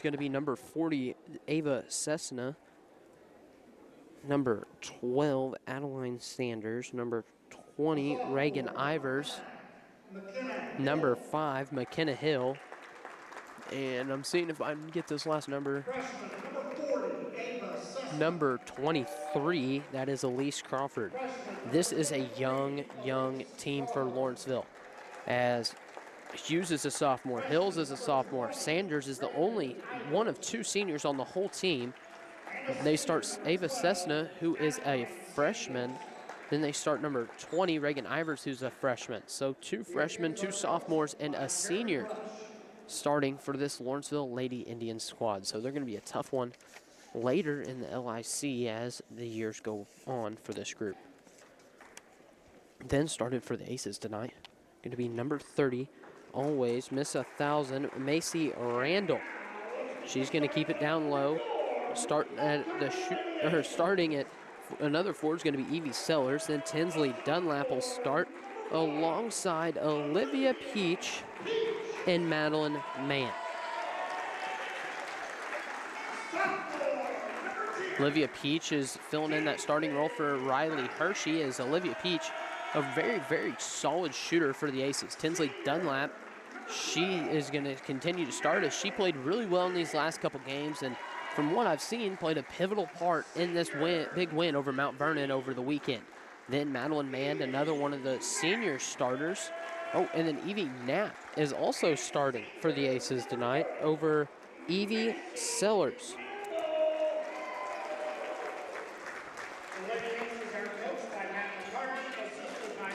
going to be number 40, Ava Cessna. Number 12, Adeline Sanders. Number 20, Reagan Ivers. Number 5, McKenna Hill. And I'm seeing if I can get this last number. Number 23, that is Elise Crawford. This is a young team for Lawrenceville. As Hughes is a sophomore, Hills is a sophomore, Sanders is the only one of 2 seniors on the whole team. They start Ava Cessna, who is a freshman. Then they start number 20, Reagan Ivers, who's a freshman. So 2 freshmen, 2 sophomores, and a senior starting for this Lawrenceville Lady Indians squad. So they're going to be a tough one later in the LIC as the years go on for this group. Then started for the Aces tonight. Going to be number 30, always miss 1,000, Macy Randall. She's going to keep it down low. Starting at another forward is going to be Evie Sellers. Then Tinsley Dunlap will start alongside Olivia Peach and Madeline Mann. Olivia Peach is filling in that starting role for Riley Hershey, as Olivia Peach, a very solid shooter for the Aces. Tinsley Dunlap, she is going to continue to start as she played really well in these last couple games, and from what I've seen, played a pivotal part in this big win over Mount Vernon over the weekend. Then Madeline Mann, another one of the senior starters. Oh, and then Evie Knapp is also starting for the Aces tonight over Evie Sellers.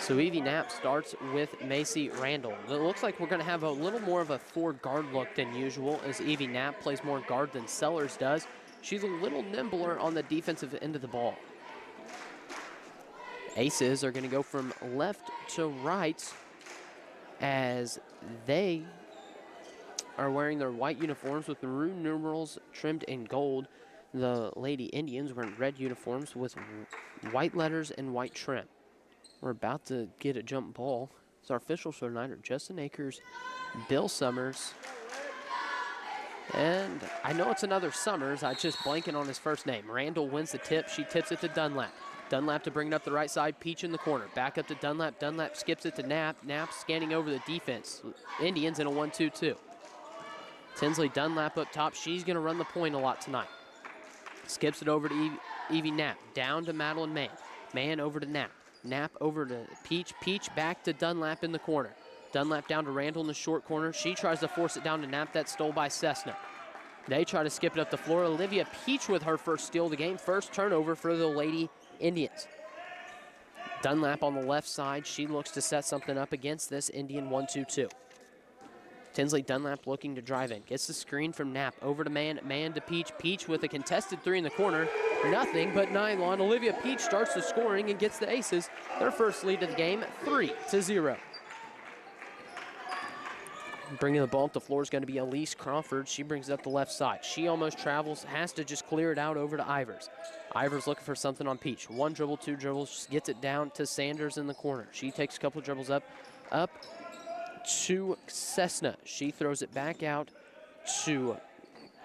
So Evie Knapp starts with Macy Randall. It looks like we're going to have a little more of a forward guard look than usual, as Evie Knapp plays more guard than Sellers does. She's a little nimbler on the defensive end of the ball. Aces are going to go from left to right as they are wearing their white uniforms with maroon numerals trimmed in gold. The Lady Indians wearing red uniforms with white letters and white trim. We're about to get a jump ball. So our officials for tonight are Justin Akers, Bill Summers, and I know it's another Summers. I just blanking on his first name. Randall wins the tip. She tips it to Dunlap. Dunlap to bring it up the right side. Peach in the corner. Back up to Dunlap. Dunlap skips it to Knapp. Knapp scanning over the defense. Indians in a 1-2-2. Tinsley Dunlap up top. She's going to run the point a lot tonight. Skips it over to Evie Knapp. Down to Madeline Mann. Mann over to Knapp. Knapp over to Peach. Peach back to Dunlap in the corner. Dunlap down to Randall in the short corner. She tries to force it down to Knapp. That's stole by Cessna. They try to skip it up the floor. Olivia Peach with her first steal of the game. First turnover for the Lady Indians. Dunlap on the left side. She looks to set something up against this Indian 1-2-2. Tinsley Dunlap looking to drive in. Gets the screen from Knapp. Over to Mann. Mann to Peach. Peach with a contested 3 in the corner. Nothing but nylon. Olivia Peach starts the scoring and gets the Aces their first lead of the game, 3-0. Bringing the ball up the floor is going to be Elise Crawford. She brings it up the left side. She almost travels, has to just clear it out over to Ivers. Ivers looking for something on Peach. 1 dribble, 2 dribbles, just gets it down to Sanders in the corner. She takes a couple of dribbles up to Cessna. She throws it back out to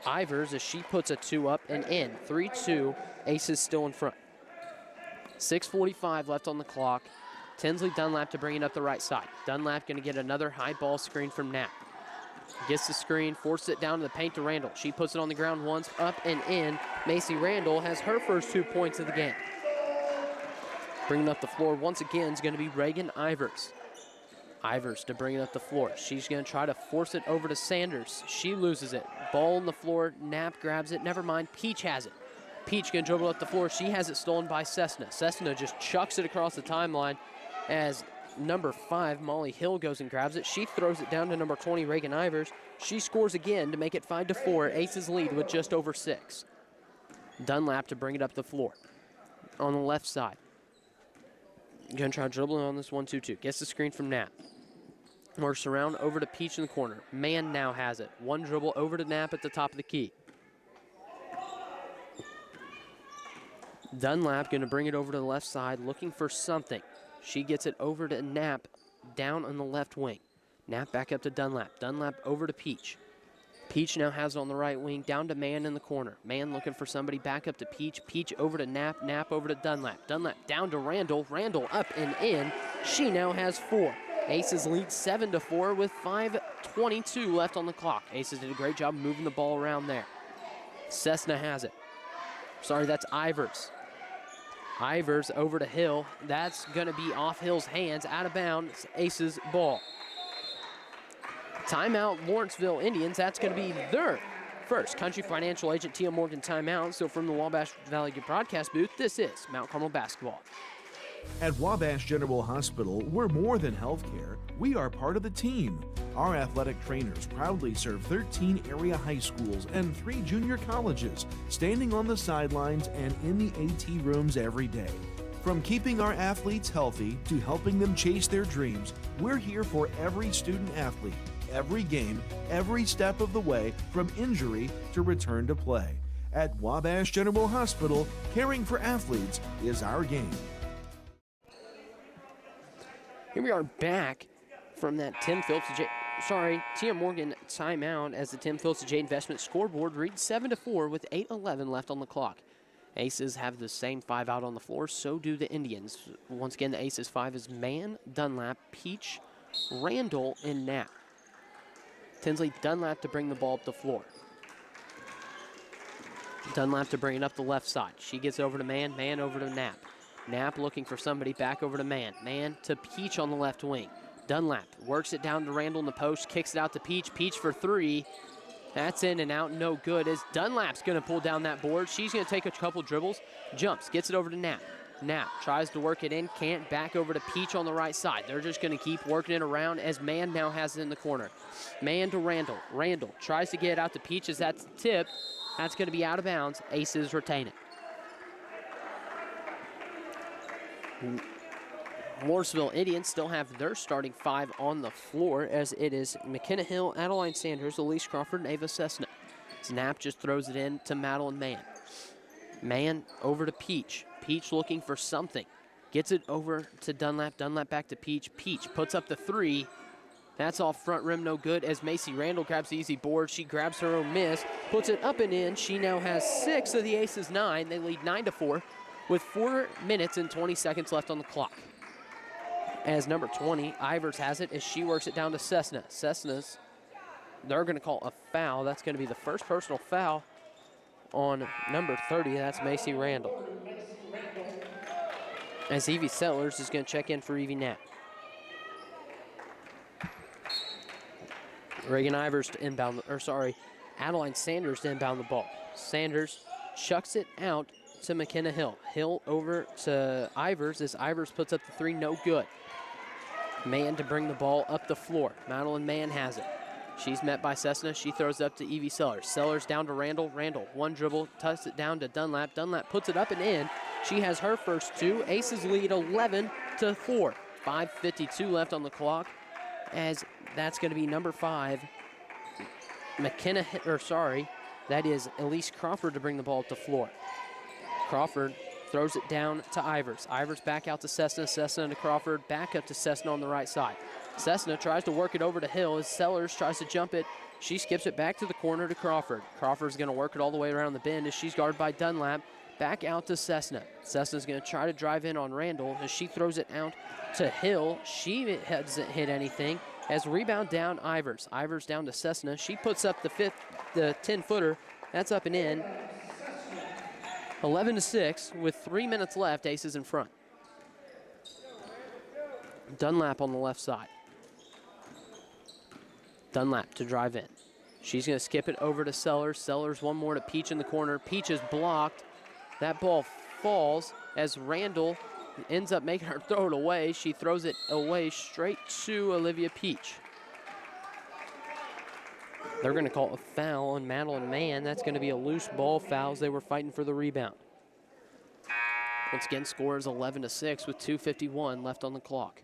Ivers as she puts a 2 up and in. 3-2, Aces still in front. 6:45 left on the clock. Tinsley Dunlap to bring it up the right side. Dunlap going to get another high ball screen from Knapp. Gets the screen, forces it down to the paint to Randall. She puts it on the ground once, up and in. Macy Randall has her first 2 points of the game. Bringing up the floor once again is going to be Reagan Ivers. Ivers to bring it up the floor. She's going to try to force it over to Sanders. She loses it. Ball on the floor. Knapp grabs it. Never mind. Peach has it. Peach going to dribble up the floor. She has it stolen by Cessna. Cessna just chucks it across the timeline as number 5, Molly Hill, goes and grabs it. She throws it down to number 20, Reagan Ivers. She scores again to make it 5-4. Aces lead with just over 6. Dunlap to bring it up the floor. On the left side. Going to try dribbling on this 1-2-2. Gets the screen from Knapp. Works around over to Peach in the corner. Mann now has it. 1 dribble over to Knapp at the top of the key. Dunlap going to bring it over to the left side, looking for something. She gets it over to Knapp down on the left wing. Knapp back up to Dunlap. Dunlap over to Peach. Peach now has it on the right wing, down to Mann in the corner. Mann looking for somebody, back up to Peach. Peach over to Knapp, Knapp over to Dunlap. Dunlap down to Randall, Randall up and in. She now has 4. Aces lead 7-4 with 5:22 left on the clock. Aces did a great job moving the ball around there. Cessna has it. Sorry, that's Ivers. Ivers over to Hill. That's going to be off Hill's hands, out of bounds. Aces ball. Timeout, Lawrenceville Indians. That's going to be their first. Country Financial Agent Tia Morgan timeout. So from the Wabash Valley broadcast booth, this is Mount Carmel basketball. At Wabash General Hospital, we're more than healthcare. We are part of the team. Our athletic trainers proudly serve 13 area high schools and 3 junior colleges, standing on the sidelines and in the AT rooms every day. From keeping our athletes healthy to helping them chase their dreams, we're here for every student athlete, every game, every step of the way, from injury to return to play. At Wabash General Hospital, caring for athletes is our game. Here we are back from that Tia Morgan timeout as the Tim Phillips J Investment scoreboard reads 7-4 with 8:11 left on the clock. Aces have the same 5 out on the floor, so do the Indians. Once again, the Aces 5 is Mann, Dunlap, Peach, Randall, and Knapp. Tinsley Dunlap to bring the ball up the floor. Dunlap to bring it up the left side. She gets over to Mann, Mann over to Knapp. Knapp looking for somebody, back over to Mann. Mann to Peach on the left wing. Dunlap works it down to Randall in the post, kicks it out to Peach. Peach for 3. That's in and out, no good, as Dunlap's going to pull down that board. She's going to take a couple dribbles, jumps, gets it over to Knapp. Knapp tries to work it in, can't, back over to Peach on the right side. They're just going to keep working it around as Mann now has it in the corner. Mann to Randall. Randall tries to get it out to Peach as that's the tip. That's going to be out of bounds. Aces retain it. Lawrenceville Indians still have their starting 5 on the floor, as it is McKenna Hill, Adeline Sanders, Elise Crawford, and Ava Cessna. Knapp just throws it in to Madeline Mann. Mann over to Peach. Peach looking for something. Gets it over to Dunlap. Dunlap back to Peach. Peach puts up the 3. That's off front rim, no good, as Macy Randall grabs the easy board. She grabs her own miss, puts it up and in. She now has 6 of the Aces 9. They lead 9-4 with 4 minutes and 20 seconds left on the clock. As number 20, Ivers has it as she works it down to Cessna. Cessna's, they're going to call a foul. That's going to be the first personal foul on number 30. That's Macy Randall. As Evie Sellers is going to check in for Evie Knapp. Reagan Ivers to inbound, Adeline Sanders to inbound the ball. Sanders chucks it out to McKenna Hill. Hill over to Ivers as Ivers puts up the 3, no good. Mann to bring the ball up the floor. Madeline Mann has it. She's met by Cessna. She throws it up to Evie Sellers. Sellers down to Randall. Randall, one dribble, tucks it down to Dunlap. Dunlap puts it up and in. She has her first 2. Aces lead 11-4. 5:52 left on the clock, as that's going to be number 5, that is Elise Crawford to bring the ball up the floor. Crawford throws it down to Ivers. Ivers back out to Cessna. Cessna to Crawford. Back up to Cessna on the right side. Cessna tries to work it over to Hill as Sellers tries to jump it. She skips it back to the corner to Crawford. Crawford's going to work it all the way around the bend as she's guarded by Dunlap. Back out to Cessna. Cessna's going to try to drive in on Randall as she throws it out to Hill. She hasn't hit anything. As rebound down, Ivers. Ivers down to Cessna. She puts up the 10-footer. That's up and in. 11-6 with 3 minutes left. Aces in front. Dunlap on the left side. Dunlap to drive in. She's going to skip it over to Sellers. Sellers one more to Peach in the corner. Peach is blocked. That ball falls as Randall ends up making her throw it away. She throws it away straight to Olivia Peach. They're going to call a foul on Madeline Mann. That's going to be a loose ball foul as they were fighting for the rebound. Once again, score is 11-6 with 2:51 left on the clock.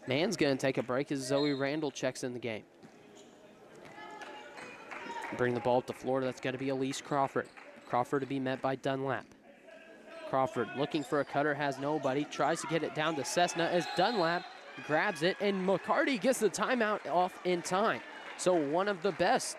Mann's going to take a break as Zoe Randall checks in the game. Bring the ball up the floor. That's going to be Elise Crawford. Crawford to be met by Dunlap. Crawford looking for a cutter, has nobody. Tries to get it down to Cessna as Dunlap grabs it, and McCarty gets the timeout off in time. So one of the best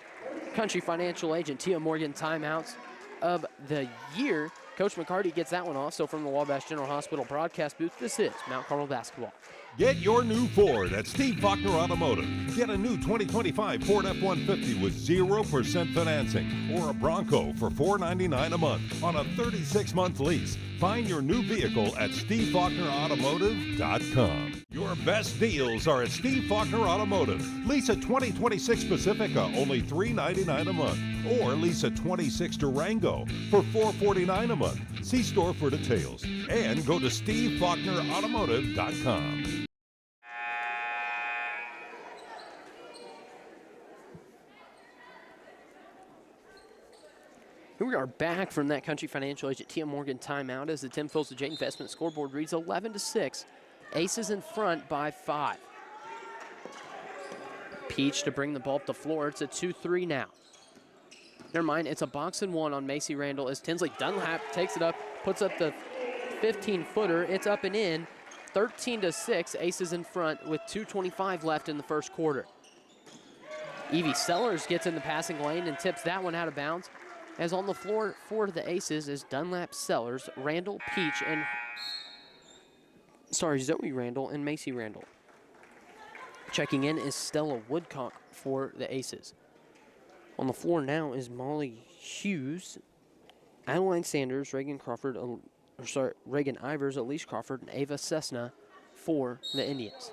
Country Financial Agent Tia Morgan timeouts of the year. Coach McCarty gets that one off. So from the Wabash General Hospital broadcast booth, this is Mount Carmel basketball. Get your new Ford at Steve Faulkner Automotive. Get a new 2025 Ford F-150 with 0% financing or a Bronco for $499 a month on a 36-month lease. Find your new vehicle at SteveFaulknerAutomotive.com. Your best deals are at Steve Faulkner Automotive. Lease a 2026 Pacifica, only $399 a month. Or lease a 26 Durango for $449 a month. See store for details. And go to SteveFaulknerAutomotive.com. Here we are back from that Country Financial Agent Tia Morgan timeout as the Tim Phillips J Investment scoreboard reads 11-6. Aces in front by 5. Peach to bring the ball up the floor. It's a 2-3 now. Never mind, it's a box and one on Macy Randall as Tinsley Dunlap takes it up, puts up the 15-footer. It's up and in. 13-6, Aces in front with 2:25 left in the first quarter. Evie Sellers gets in the passing lane and tips that one out of bounds. As on the floor for the Aces is Dunlap, Sellers, Randall, Peach, and Zoe Randall and Macy Randall. Checking in is Stella Woodcock for the Aces. On the floor now is Molly Hughes, Adeline Sanders, Reagan Ivers, Elise Crawford, and Ava Cessna for the Indians.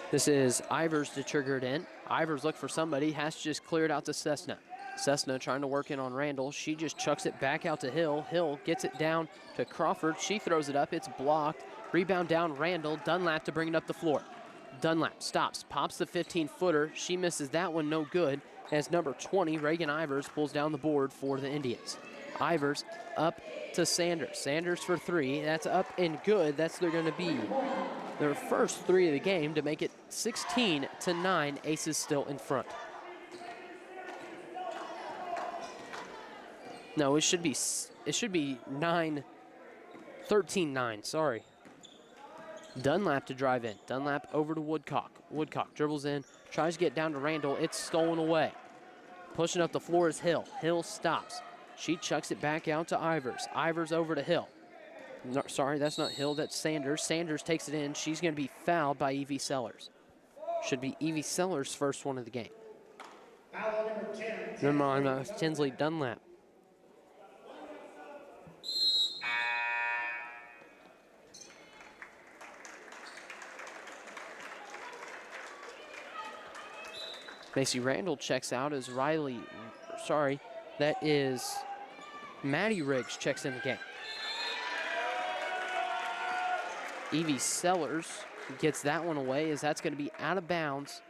This is Ivers to trigger it in. Ivers look for somebody, has to just clear it out to Cessna. Cessna trying to work in on Randall. She just chucks it back out to Hill. Hill gets it down to Crawford. She throws it up. It's blocked. Rebound down Randall. Dunlap to bring it up the floor. Dunlap stops, pops the 15-footer. She misses that one, no good, as number 20, Reagan Ivers, pulls down the board for the Indians. Ivers up to Sanders. Sanders for 3. That's up and good. That's they're going to be their first 3 of the game to make it 16-9. Aces still in front. No, it should be 13-9, sorry. Dunlap to drive in. Dunlap over to Woodcock. Woodcock dribbles in, tries to get down to Randall. It's stolen away. Pushing up the floor is Hill. Hill stops. She chucks it back out to Ivers. Ivers over to Hill. No, sorry, that's not Hill, that's Sanders. Sanders takes it in. She's going to be fouled by Evie Sellers. Should be Evie Sellers' first one of the game. Foul number 10. Never mind, Tinsley Dunlap. Macy Randall checks out as that is Maddie Riggs checks in the game. Evie Sellers gets that one away as that's going to be out of bounds.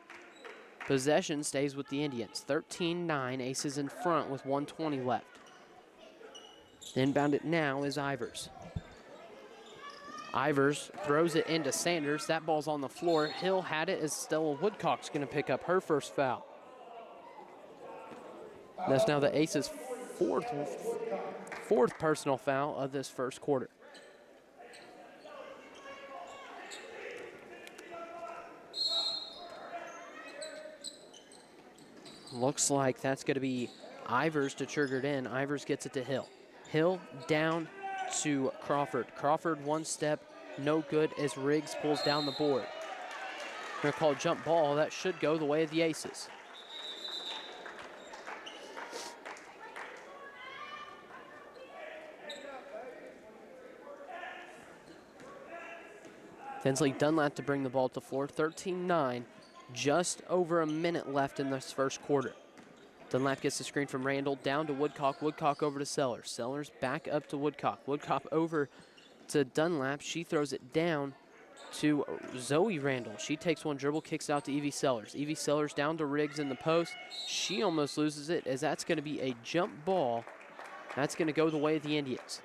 Possession stays with the Indians. 13-9, Aces in front with 1:20 left. Inbound it now is Ivers. Ivers throws it into Sanders. That ball's on the floor. Hill had it as Stella Woodcock's going to pick up her first foul. That's now the Aces' fourth personal foul of this first quarter. Looks like that's going to be Ivers to trigger it in. Ivers gets it to Hill. Hill down to Crawford. Crawford one step, no good as Riggs pulls down the board. They're going to call a jump ball. That should go the way of the Aces. Tinsley Dunlap to bring the ball to floor. 13-9. Just over a minute left in this first quarter. Dunlap gets the screen from Randall down to Woodcock. Woodcock over to Sellers. Sellers back up to Woodcock. Woodcock over to Dunlap. She throws it down to Zoe Randall. She takes one dribble, kicks out to Evie Sellers. Evie Sellers down to Riggs in the post. She almost loses it as that's going to be a jump ball. That's going to go the way of the Indians.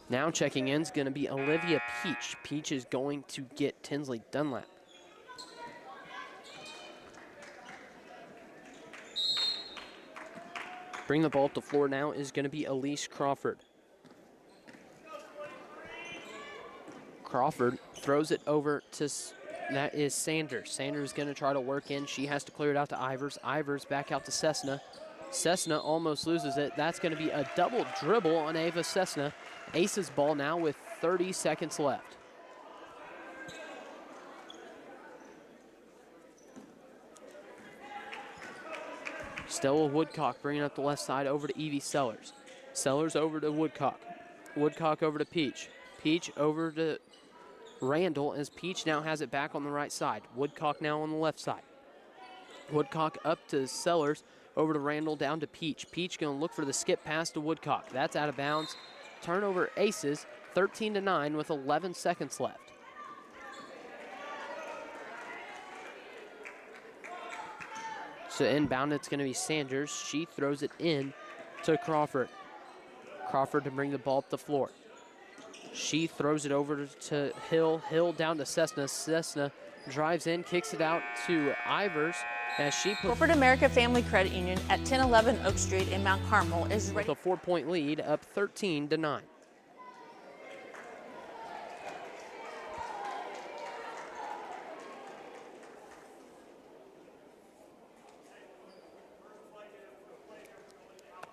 Now checking in is going to be Olivia Peach. Peach is going to get Tinsley Dunlap. Bring the ball up the floor now is going to be Elise Crawford. Crawford throws it over to, that is Sanders. Sanders is going to try to work in. She has to clear it out to Ivers. Ivers back out to Cessna. Cessna almost loses it. That's going to be a double dribble on Ava Cessna. Aces ball now with 30 seconds left. Stella Woodcock bringing up the left side over to Evie Sellers. Sellers over to Woodcock. Woodcock over to Peach. Peach over to Randall as Peach now has it back on the right side. Woodcock now on the left side. Woodcock up to Sellers, over to Randall, down to Peach. Peach going to look for the skip pass to Woodcock. That's out of bounds. Turnover Aces, 13-9 with 11 seconds left. So inbound, it's going to be Sanders. She throws it in to Crawford. Crawford to bring the ball up the floor. She throws it over to Hill. Hill down to Cessna. Cessna drives in, kicks it out to Ivers as she puts Corporate America Family Credit Union at 1011 Oak Street in Mount Carmel is ready. with a 4-point lead, up 13-9.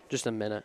Just a minute.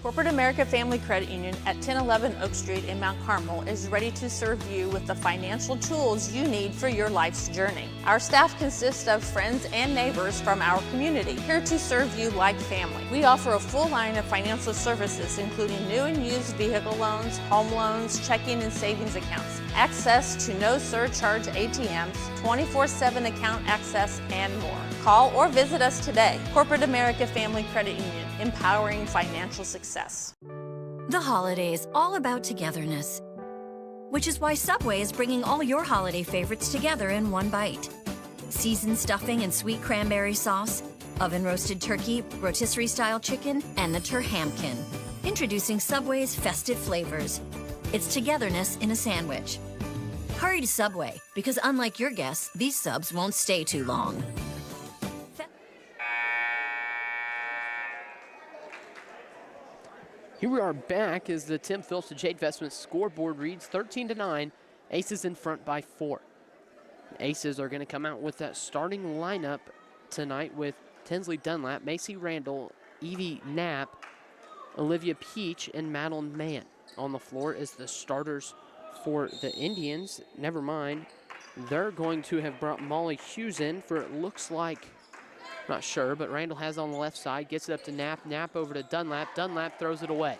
Corporate America Family Credit Union at 1011 Oak Street in Mount Carmel is ready to serve you with the financial tools you need for your life's journey. Our staff consists of friends and neighbors from our community, here to serve you like family. We offer a full line of financial services, including new and used vehicle loans, home loans, checking and savings accounts, access to no surcharge ATMs, 24/7 account access, and more. Call or visit us today. Corporate America Family Credit Union, empowering financial success. The holidays, all about togetherness. Which is why Subway is bringing all your holiday favorites together in one bite. Seasoned stuffing and sweet cranberry sauce, oven-roasted turkey, rotisserie-style chicken, and the Turhamkin. Introducing Subway's festive flavors. It's togetherness in a sandwich. Hurry to Subway, because unlike your guests, these subs won't stay too long. Here we are back as the Tim Phillips to Jade Vestment scoreboard reads 13-9. Aces in front by 4. Aces are going to come out with that starting lineup tonight with Tinsley Dunlap, Macy Randall, Evie Knapp, Olivia Peach, and Madeline Mann. On the floor is the starters for the Indians. Never mind, they're going to have brought Molly Hughes in for it looks like, not sure, but Randall has it on the left side, gets it up to Knapp, Knapp over to Dunlap, Dunlap throws it away.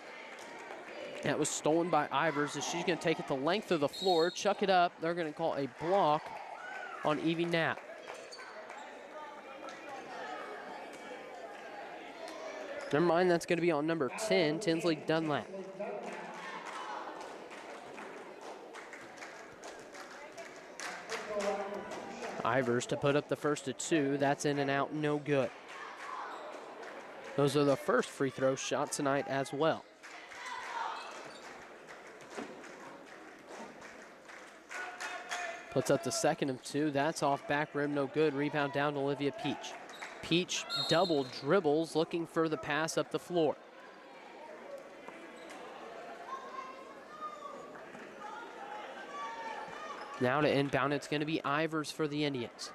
That was stolen by Ivers as she's going to take it the length of the floor, chuck it up. They're going to call a block on Evie Knapp. Never mind, that's going to be on number 10, Tinsley Dunlap. Ivers to put up the first of 2. That's in and out, no good. Those are the first free throw shot tonight as well. Puts up the second of 2. That's off back rim, no good. Rebound down to Olivia Peach. Peach double dribbles, looking for the pass up the floor. Now to inbound, it's going to be Ivers for the Indians.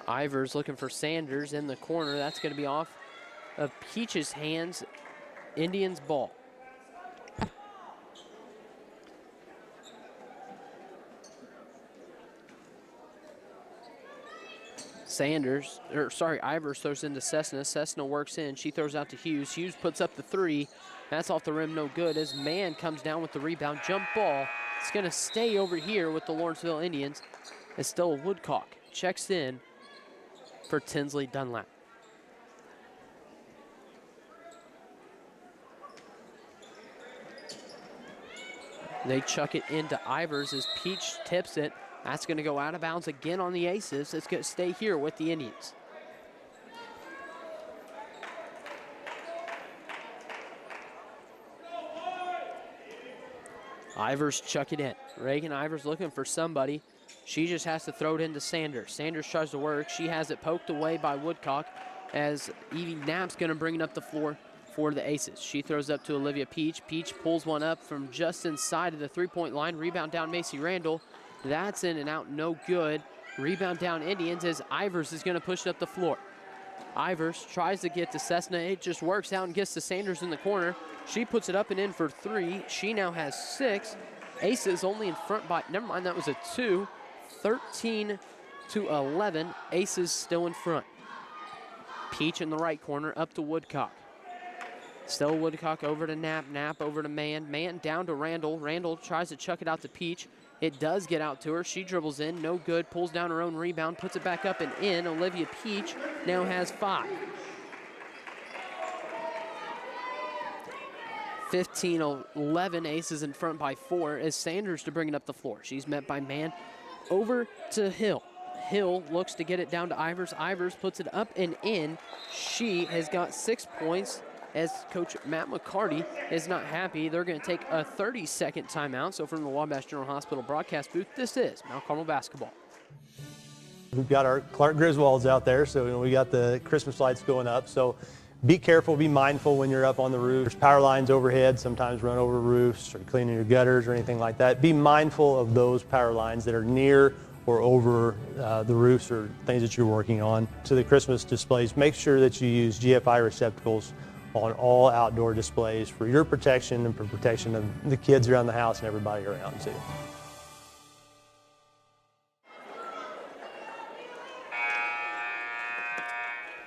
Ivers looking for Sanders in the corner. That's going to be off of Peach's hands. Indians ball. Ivers throws into Cessna. Cessna works in. She throws out to Hughes. Hughes puts up the 3. That's off the rim, no good. As Mann comes down with the rebound. Jump ball. It's going to stay over here with the Lawrenceville Indians. It's still Woodcock. Checks in for Tinsley Dunlap. They chuck it into Ivers as Peach tips it. That's going to go out of bounds again on the Aces. It's going to stay here with the Indians. Ivers chuck it in. Reagan Ivers looking for somebody. She just has to throw it into Sanders. Sanders tries to work. She has it poked away by Woodcock as Evie Knapp's going to bring it up the floor for the Aces. She throws up to Olivia Peach. Peach pulls one up from just inside of the three-point line. Rebound down Macy Randall. That's in and out, no good. Rebound down Indians as Ivers is going to push it up the floor. Ivers tries to get to Cessna. It just works out and gets to Sanders in the corner. She puts it up and in for 3. She now has 6. Aces only in front by, never mind, that was a 2. 13-11. Aces still in front. Peach in the right corner, up to Woodcock. Still Woodcock over to Knapp. Knapp over to Mann. Mann down to Randall. Randall tries to chuck it out to Peach. It does get out to her. She dribbles in, no good. Pulls down her own rebound, puts it back up and in. Olivia Peach now has 5. 15-11. Aces in front by 4 as Sanders to bring it up the floor. She's met by Mann. Over to Hill. Hill looks to get it down to Ivers. Ivers puts it up and in. She has got 6 points as Coach Matt McCarty is not happy. They're going to take a 30-second timeout. So from the Wabash General Hospital broadcast booth, this is Mount Carmel basketball. We've got our Clark Griswolds out there, so we got the Christmas lights going up. So be careful, be mindful when you're up on the roof. There's power lines overhead, sometimes run over roofs or cleaning your gutters or anything like that. Be mindful of those power lines that are near or over the roofs or things that you're working on. To the Christmas displays, make sure that you use GFI receptacles on all outdoor displays for your protection and for protection of the kids around the house and everybody around too.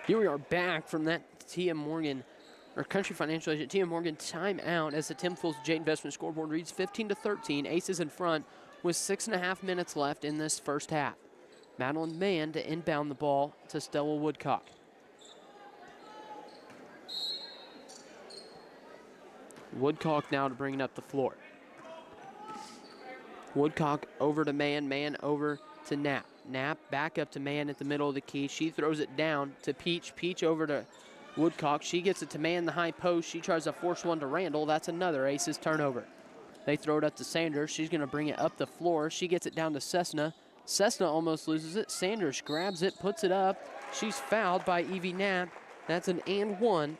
Here we are back from that TM Morgan, or Country Financial Agent TM Morgan timeout as the Tim Fools J Investment scoreboard reads 15-13. Aces in front with 6.5 minutes left in this first half. Madeline Mann to inbound the ball to Stella Woodcock. Woodcock now to bring it up the floor. Woodcock over to Mann. Mann over to Knapp. Knapp back up to Mann at the middle of the key. She throws it down to Peach. Peach over to Woodcock. She gets it to Mann, the high post. She tries to force one to Randall. That's another Aces turnover. They throw it up to Sanders. She's going to bring it up the floor. She gets it down to Cessna. Cessna almost loses it. Sanders grabs it, puts it up. She's fouled by Evie Knapp. That's an and 1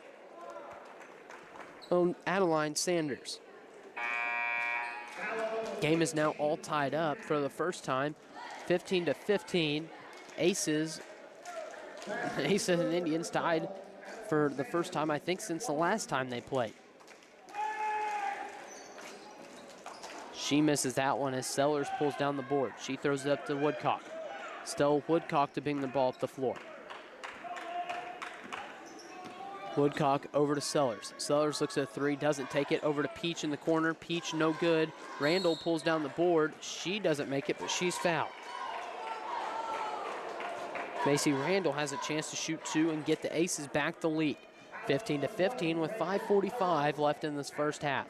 on Adeline Sanders. Game is now all tied up for the first time. 15-15. Aces and Indians tied for the first time, I think, since the last time they played. She misses that one as Sellers pulls down the board. She throws it up to Woodcock. Still Woodcock to bring the ball up the floor. Woodcock over to Sellers. Sellers looks at a 3, doesn't take it. Over to Peach in the corner. Peach no good. Randall pulls down the board. She doesn't make it, but she's fouled. Macy Randall has a chance to shoot 2 and get the Aces back the lead. 15-15 with 5:45 left in this first half.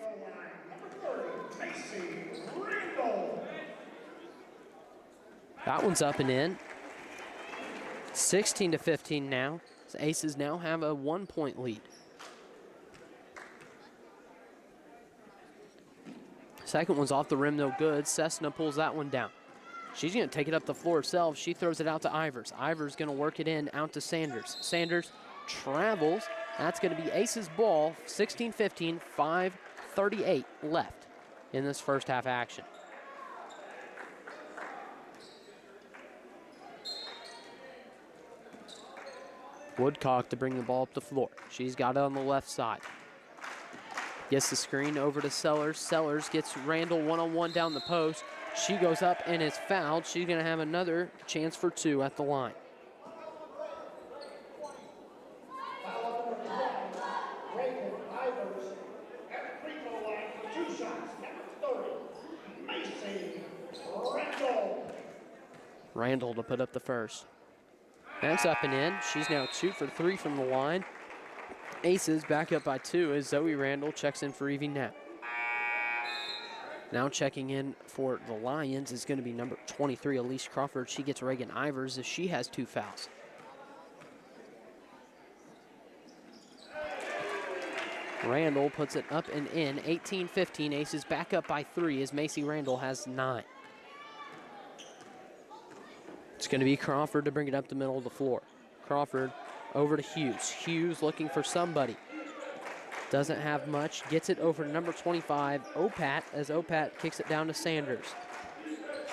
That one's up and in. 16-15 now. The Aces now have a 1-point lead. Second one's off the rim, no good. Cessna pulls that one down. She's going to take it up the floor herself. She throws it out to Ivers. Ivers going to work it in out to Sanders. Sanders travels. That's going to be Aces ball. 16-15, 5:38 left in this first half action. Woodcock to bring the ball up the floor. She's got it on the left side. Gets the screen over to Sellers. Sellers gets Randall one-on-one down the post. She goes up and is fouled. She's going to have another chance for 2 at the line. Randall to put up the first. That's up and in. She's now 2 for 3 from the line. Aces back up by 2 as Zoe Randall checks in for Evie Knapp. Now checking in for the Lions is going to be number 23, Elise Crawford. She gets Reagan Ivers as she has 2 fouls. Randall puts it up and in. 18-15. Aces back up by 3 as Macy Randall has 9. It's going to be Crawford to bring it up the middle of the floor. Crawford over to Hughes. Hughes looking for somebody. Doesn't have much. Gets it over to number 25, Opat, as Opat kicks it down to Sanders.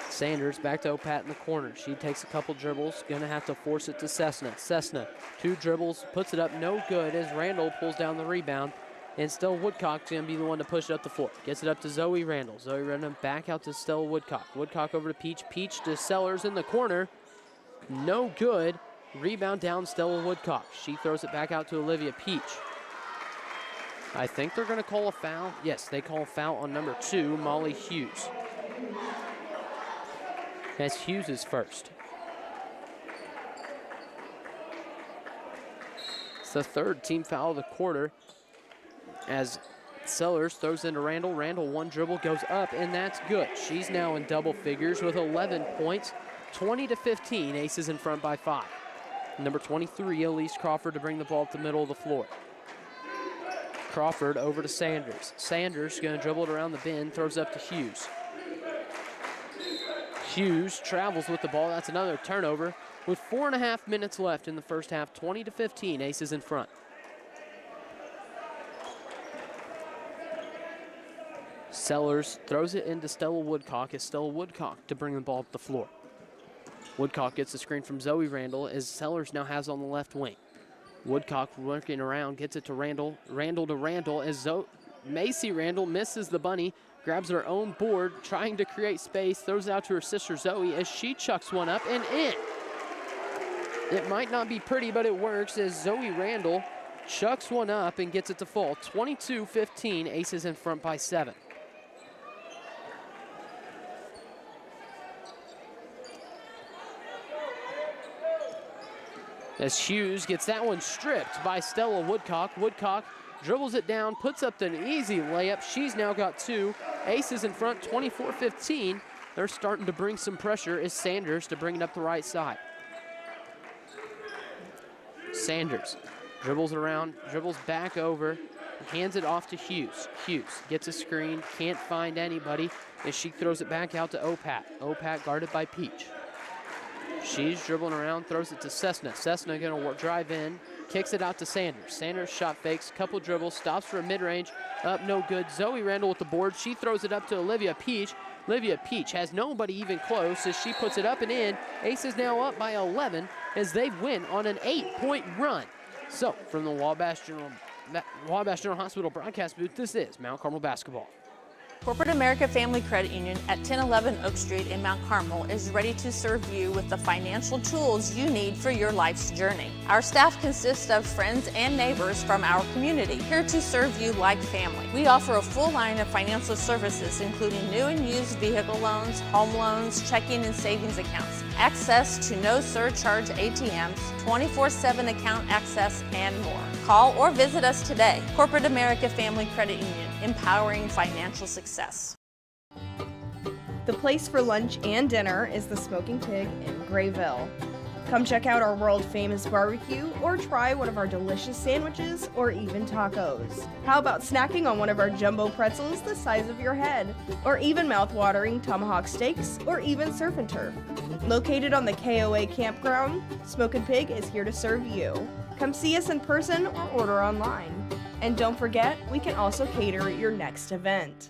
Sanders back to Opat in the corner. She takes a couple dribbles. Going to have to force it to Cessna. Cessna, 2 dribbles, puts it up, no good as Randall pulls down the rebound. And Stella Woodcock's going to be the one to push it up the floor. Gets it up to Zoe Randall. Zoe Randall back out to Stella Woodcock. Woodcock over to Peach. Peach to Sellers in the corner. No good. Rebound down Stella Woodcock. She throws it back out to Olivia Peach. I think they're going to call a foul. Yes, they call a foul on number 2, Molly Hughes. As Hughes is first. It's the 3rd team foul of the quarter as Sellers throws into Randall. Randall, 1 dribble, goes up, and that's good. She's now in double figures with 11 points. 20-15, Aces in front by 5. Number 23, Elise Crawford to bring the ball up the middle of the floor. Crawford over to Sanders. Sanders going to dribble it around the bend, throws up to Hughes. Hughes travels with the ball. That's another turnover with 4.5 minutes left in the first half. 20-15, Aces in front. Sellers throws it into Stella Woodcock as Stella Woodcock to bring the ball up the floor. Woodcock gets the screen from Zoe Randall as Sellers now has on the left wing. Woodcock working around, gets it to Randall. Randall to Randall as Macy Randall misses the bunny, grabs her own board, trying to create space, throws it out to her sister Zoe as she chucks one up and in. It might not be pretty, but it works as Zoe Randall chucks one up and gets it to fall. 22-15, Aces in front by 7. As Hughes gets that one stripped by Stella Woodcock. Woodcock dribbles it down, puts up an easy layup. She's now got 2. Aces in front, 24-15. They're starting to bring some pressure as Sanders to bring it up the right side. Sanders dribbles around, dribbles back over, hands it off to Hughes. Hughes gets a screen, can't find anybody as she throws it back out to Opat. Opat guarded by Peach. She's dribbling around, throws it to Cessna. Cessna going to drive in, kicks it out to Sanders. Sanders shot fakes, couple dribbles, stops for a mid-range, up no good. Zoe Randall with the board. She throws it up to Olivia Peach. Olivia Peach has nobody even close as she puts it up and in. Aces now up by 11 as they win on an 8-point run. So from the Wabash General Hospital broadcast booth, this is Mount Carmel basketball. Corporate America Family Credit Union at 1011 Oak Street in Mount Carmel is ready to serve you with the financial tools you need for your life's journey. Our staff consists of friends and neighbors from our community, here to serve you like family. We offer a full line of financial services, including new and used vehicle loans, home loans, checking and savings accounts, access to no surcharge ATMs, 24/7 account access, and more. Call or visit us today. Corporate America Family Credit Union, empowering financial success. The place for lunch and dinner is the Smoking Pig in Grayville. Come check out our world-famous barbecue or try one of our delicious sandwiches or even tacos. How about snacking on one of our jumbo pretzels the size of your head, or even mouth-watering tomahawk steaks, or even surf and turf. Located on the KOA campground, Smoking Pig is here to serve you. Come see us in person or order online. And don't forget, we can also cater your next event.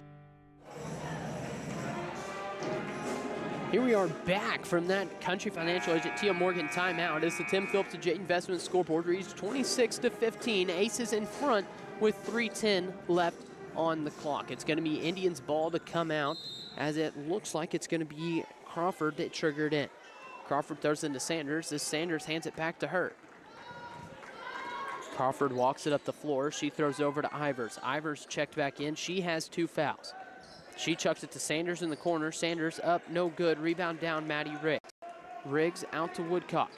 Here we are back from that Country Financial Agent Tia Morgan timeout as the Tim Phillips and J Investment scoreboard reads 26-15. Aces in front with 3:10 left on the clock. It's going to be Indians' ball to come out as it looks like it's going to be Crawford that triggered in. Crawford throws into Sanders as Sanders hands it back to her. Crawford walks it up the floor. She throws over to Ivers. Ivers checked back in. She has 2 fouls. She chucks it to Sanders in the corner. Sanders up, no good. Rebound down, Maddie Riggs. Riggs out to Woodcock.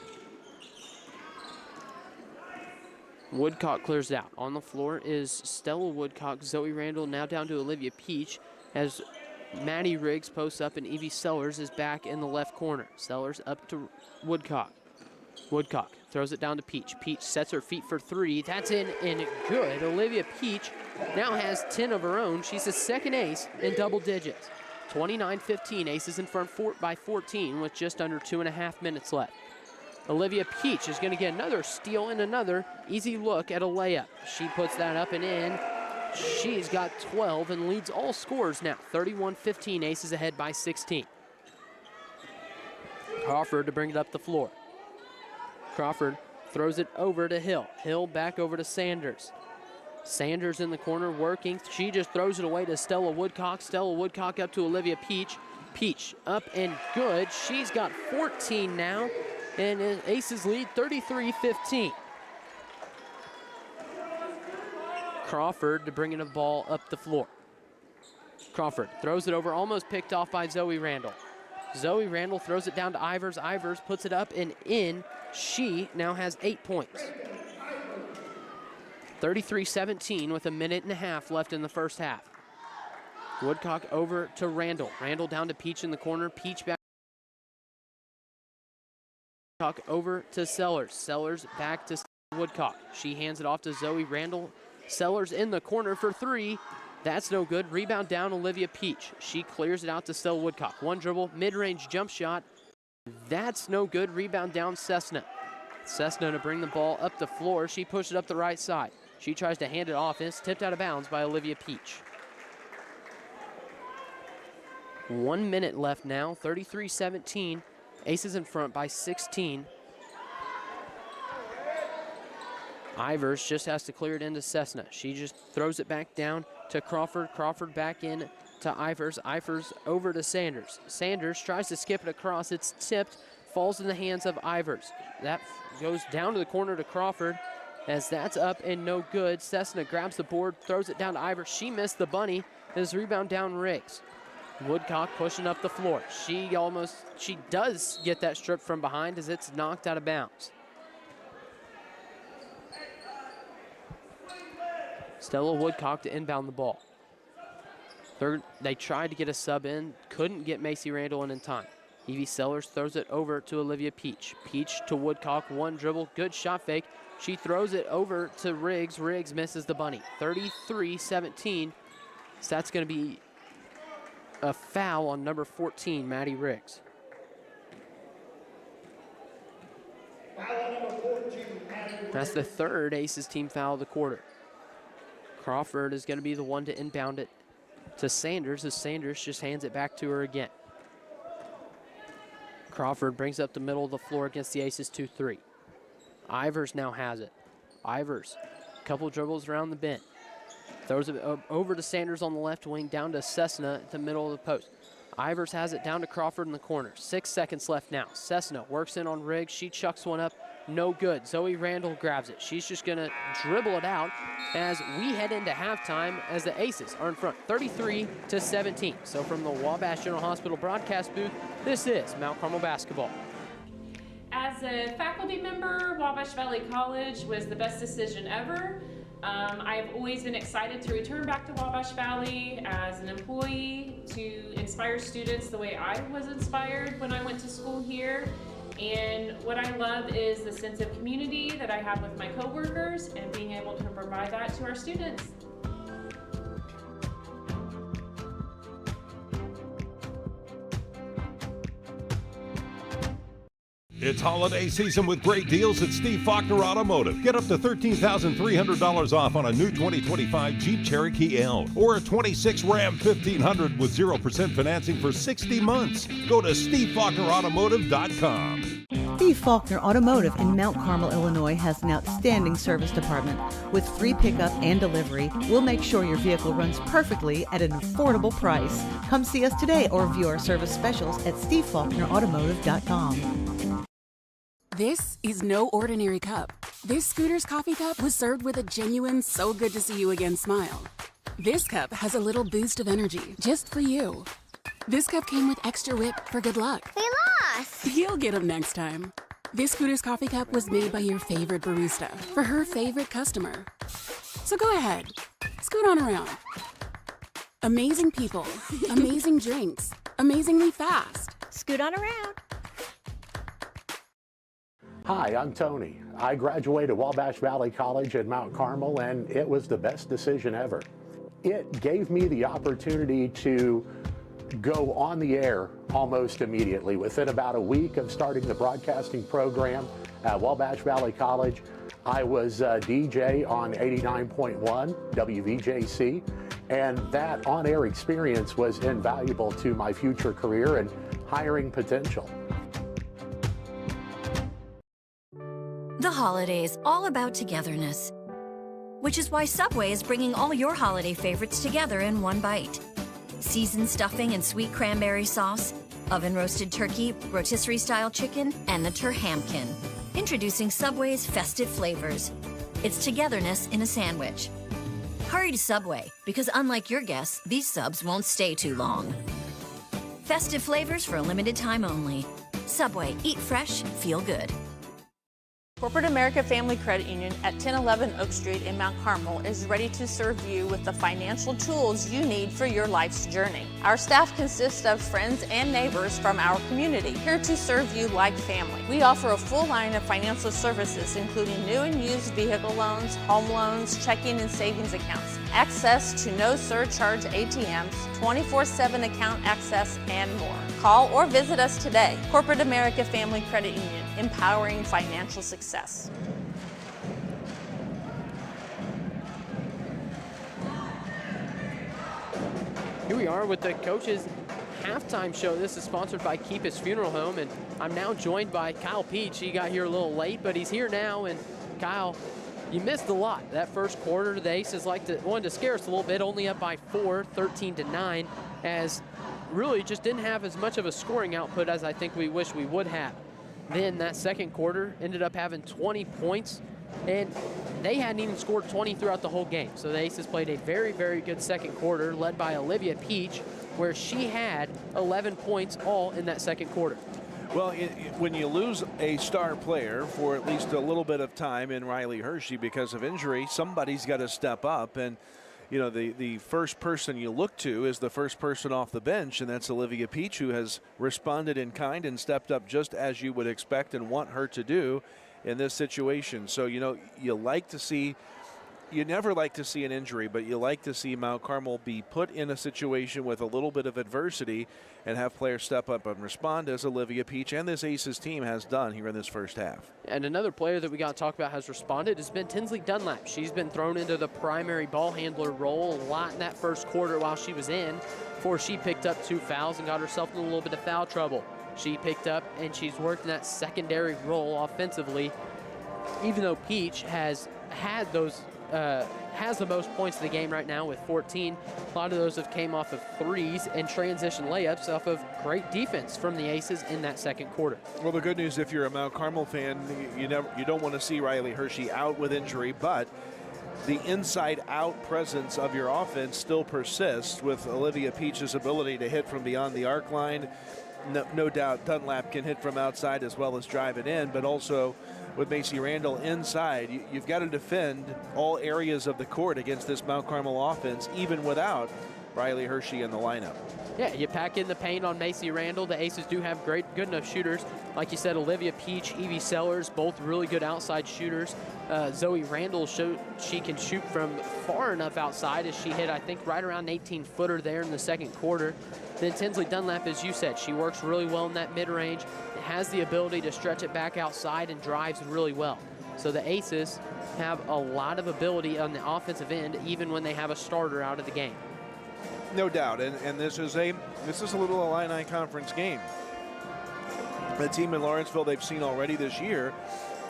Woodcock clears out. On the floor is Stella Woodcock. Zoe Randall now down to Olivia Peach as Maddie Riggs posts up and Evie Sellers is back in the left corner. Sellers up to Woodcock. Woodcock throws it down to Peach. Peach sets her feet for three. That's in and good. Olivia Peach now has 10 of her own. She's the second ace in double digits. 29-15. Aces in front by 14 with just under 2.5 minutes left. Olivia Peach is going to get another steal and another easy look at a layup. She puts that up and in. She's got 12 and leads all scores now. 31-15. Aces ahead by 16. Crawford to bring it up the floor. Crawford throws it over to Hill. Hill back over to Sanders. Sanders in the corner working. She just throws it away to Stella Woodcock. Stella Woodcock up to Olivia Peach. Peach up and good. She's got 14 now, and Aces lead 33-15. Crawford to bring in a ball up the floor. Crawford throws it over, almost picked off by Zoe Randall. Zoe Randall throws it down to Ivers. Ivers puts it up and in. She now has 8 points. 33-17 with a minute and a half left in the first half. Woodcock over to Randall. Randall down to Peach in the corner. Peach back. Woodcock over to Sellers. Sellers back to Woodcock. She hands it off to Zoe Randall. Sellers in the corner for three. That's no good. Rebound down Olivia Peach. She clears it out to Stella Woodcock. One dribble, mid-range jump shot. That's no good. Rebound down Cessna. Cessna to bring the ball up the floor. She pushed it up the right side. She tries to hand it off, and it's tipped out of bounds by Olivia Peach. 1 minute left now, 33-17. Aces in front by 16. Ivers just has to clear it into Cessna. She just throws it back down to Crawford. Crawford back in to Ivers. Ivers over to Sanders. Sanders tries to skip it across. It's tipped, falls in the hands of Ivers. That goes down to the corner to Crawford as that's up and no good. Cessna grabs the board, throws it down to Ivers. She missed the bunny. His rebound down Riggs. Woodcock pushing up the floor. She does get that strip from behind as it's knocked out of bounds. Stella Woodcock to inbound the ball. They tried to get a sub in, couldn't get Macy Randall in time. Evie Sellers throws it over to Olivia Peach. Peach to Woodcock, one dribble, good shot fake. She throws it over to Riggs. Riggs misses the bunny. 33-17. So that's going to be a foul on number 14, Maddie Riggs. That's the third Aces team foul of the quarter. Crawford is going to be the one to inbound it to Sanders as Sanders just hands it back to her again. Crawford brings up the middle of the floor against the Aces 2-3. Ivers now has it. Ivers, couple dribbles around the bend. Throws it over to Sanders on the left wing, down to Cessna at the middle of the post. Ivers has it down to Crawford in the corner. 6 seconds left now. Cessna works in on Riggs. She chucks one up. No good. Zoe Randall grabs it. She's just going to dribble it out as we head into halftime as the Aces are in front 33-17. So from the Wabash General Hospital broadcast booth, this is Mount Carmel basketball. As a faculty member, Wabash Valley College was the best decision ever. I've always been excited to return back to Wabash Valley as an employee to inspire students the way I was inspired when I went to school here. And what I love is the sense of community that I have with my coworkers and being able to provide that to our students. It's holiday season with great deals at Steve Faulkner Automotive. Get up to $13,300 off on a new 2025 Jeep Cherokee L or a 26 Ram 1500 with 0% financing for 60 months. Go to SteveFaulknerAutomotive.com. Steve Faulkner Automotive in Mount Carmel, Illinois has an outstanding service department. With free pickup and delivery, we'll make sure your vehicle runs perfectly at an affordable price. Come see us today or view our service specials at SteveFaulknerAutomotive.com. This is no ordinary cup. This Scooter's coffee cup was served with a genuine so good to see you again smile. This cup has a little boost of energy just for you. This cup came with extra whip for good luck. We lost! You'll get them next time. This Scooter's coffee cup was made by your favorite barista for her favorite customer. So go ahead, scoot on around. Amazing people, amazing drinks, amazingly fast. Scoot on around. Hi, I'm Tony. I graduated Wabash Valley College at Mount Carmel, and it was the best decision ever. It gave me the opportunity to go on the air almost immediately. Within about a week of starting the broadcasting program at Wabash Valley College, I was a DJ on 89.1 WVJC, and that on-air experience was invaluable to my future career and hiring potential. The holidays, all about togetherness. Which is why Subway is bringing all your holiday favorites together in one bite. Seasoned stuffing and sweet cranberry sauce, oven-roasted turkey, rotisserie-style chicken, and the Turhamkin. Introducing Subway's festive flavors. It's togetherness in a sandwich. Hurry to Subway, because unlike your guests, these subs won't stay too long. Festive flavors for a limited time only. Subway, eat fresh, feel good. Corporate America Family Credit Union at 1011 Oak Street in Mount Carmel is ready to serve you with the financial tools you need for your life's journey. Our staff consists of friends and neighbors from our community, here to serve you like family. We offer a full line of financial services, including new and used vehicle loans, home loans, checking and savings accounts, access to no surcharge ATMs, 24/7 account access, and more. Call or visit us today. Corporate America Family Credit Union, empowering financial success. Here we are with the coaches halftime show. This is sponsored by Keep His Funeral Home, and I'm now joined by Kyle Peach. He got here a little late, but he's here now. And Kyle, you missed a lot. That first quarter, the Aces wanted to scare us a little bit, only up by 4, 13-9, as really just didn't have as much of a scoring output as I think we wish we would have. Then that second quarter ended up having 20 points, and they hadn't even scored 20 throughout the whole game. So the Aces played a very, very good second quarter, led by Olivia Peach, where she had 11 points all in that second quarter. Well, when you lose a star player for at least a little bit of time in Riley Hershey because of injury, somebody's got to step up. And, you know, the first person you look to is the first person off the bench, and that's Olivia Peach, who has responded in kind and stepped up just as you would expect and want her to do in this situation. So, you know, you never like to see an injury, but you like to see Mount Carmel be put in a situation with a little bit of adversity and have players step up and respond, as Olivia Peach and this Aces team has done here in this first half. And another player that we got to talk about has responded has been Tinsley Dunlap. She's been thrown into the primary ball handler role a lot in that first quarter while she was in, before she picked up 2 fouls and got herself in a little bit of foul trouble. She picked up and she's worked in that secondary role offensively, even though Peach has had those has the most points of the game right now with 14. A lot of those have came off of threes and transition layups off of great defense from the Aces in that second quarter. Well, the good news, if you're a Mount Carmel fan, you don't want to see Riley Hershey out with injury, but the inside-out presence of your offense still persists with Olivia Peach's ability to hit from beyond the arc line. No doubt Dunlap can hit from outside as well as drive it in, but also with Macy Randall inside, you've got to defend all areas of the court against this Mount Carmel offense, even without Riley Hershey in the lineup. Yeah, you pack in the paint on Macy Randall. The Aces do have good enough shooters. Like you said, Olivia Peach, Evie Sellers, both really good outside shooters. Zoe Randall showed she can shoot from far enough outside, as she hit, I think, right around an 18-footer there in the second quarter. Then Tinsley Dunlap, as you said, she works really well in that mid-range, has the ability to stretch it back outside and drives really well. So the Aces have a lot of ability on the offensive end, even when they have a starter out of the game. No doubt, and this is a little Illini Conference game. The team in Lawrenceville they've seen already this year.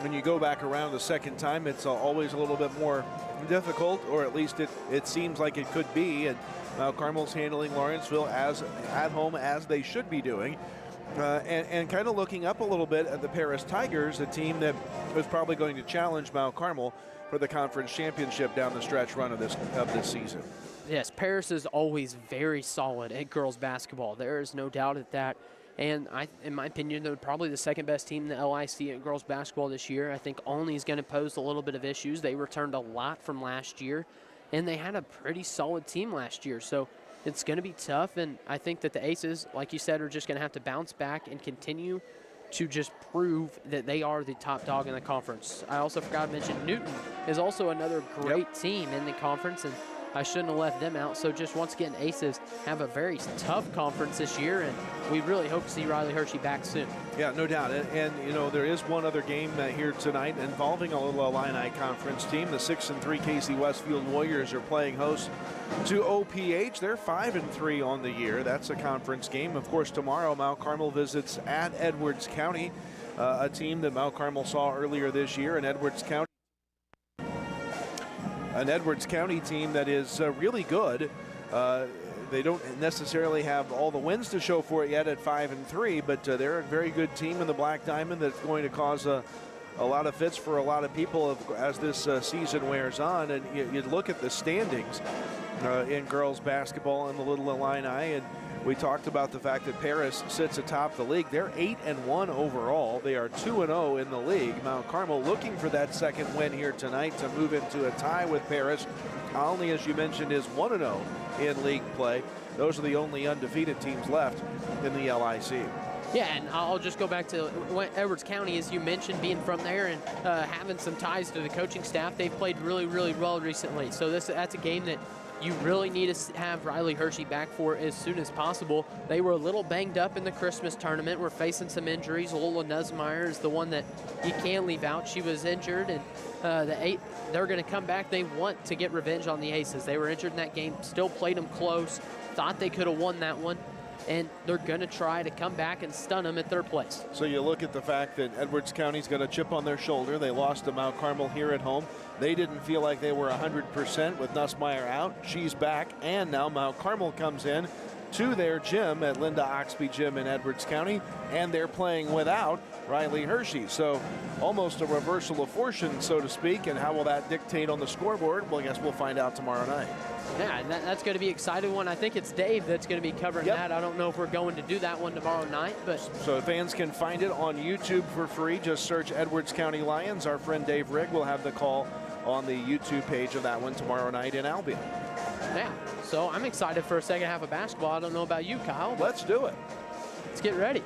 When you go back around the second time, it's always a little bit more difficult, or at least it seems like it could be. And Mount Carmel's handling Lawrenceville as at home as they should be doing. And kind of looking up a little bit at the Paris Tigers, a team that was probably going to challenge Mount Carmel for the conference championship down the stretch run of this season. Yes, Paris is always very solid at girls basketball. There is no doubt at that. And in my opinion, they're probably the second best team in the LIC at girls basketball this year. I think Olney is going to pose a little bit of issues. They returned a lot from last year, and they had a pretty solid team last year. So it's going to be tough, and I think that the Aces, like you said, are just going to have to bounce back and continue to just prove that they are the top dog in the conference. I also forgot to mention Newton is also another great team in the conference, and I shouldn't have left them out. So just once again, Aces have a very tough conference this year, and we really hope to see Riley Hershey back soon. Yeah, no doubt. And you know, there is one other game here tonight involving a little Illini Conference team. The 6-3 Casey Westfield Warriors are playing host to OPH. They're 5-3 on the year. That's a conference game. Of course, tomorrow Mount Carmel visits at Edwards County, a team that Mount Carmel saw earlier this year. An Edwards County team that is really good. They don't necessarily have all the wins to show for it yet at 5-3, but they're a very good team in the Black Diamond that's going to cause a lot of fits for a lot of people as this season wears on. And you look at the standings in girls basketball in the Little Illini, and we talked about the fact that Paris sits atop the league. They're 8-1 overall. They are 2-0 in the league. Mount Carmel looking for that second win here tonight to move into a tie with Paris. Olney, as you mentioned, is 1-0 in league play. Those are the only undefeated teams left in the LIC. Yeah, and I'll just go back to Edwards County, as you mentioned, being from there and having some ties to the coaching staff. They've played really, really well recently. So that's a game that you really need to have Riley Hershey back for as soon as possible. They were a little banged up in the Christmas tournament. We're facing some injuries. Lola Nussmeyer is the one that you can't leave out. She was injured, and they're going to come back. They want to get revenge on the Aces. They were injured in that game, still played them close, thought they could have won that one, and they're going to try to come back and stun them at third place. So you look at the fact that Edwards County's got a chip on their shoulder. They lost to Mount Carmel here at home. They didn't feel like they were 100% with Nussmeyer out. She's back, and now Mount Carmel comes in to their gym at Linda Oxby Gym in Edwards County, and they're playing without Riley Hershey. So almost a reversal of fortune, so to speak. And how will that dictate on the scoreboard? Well, I guess we'll find out tomorrow night. Yeah, and that's going to be an exciting one. I think it's Dave that's going to be covering that. I don't know if we're going to do that one tomorrow night, but so fans can find it on YouTube for free. Just search Edwards County Lions. Our friend Dave Rigg will have the call on the YouTube page of that one tomorrow night in Albion. Yeah, so I'm excited for a second half of basketball. I don't know about you, Kyle. Let's do it. Let's get ready.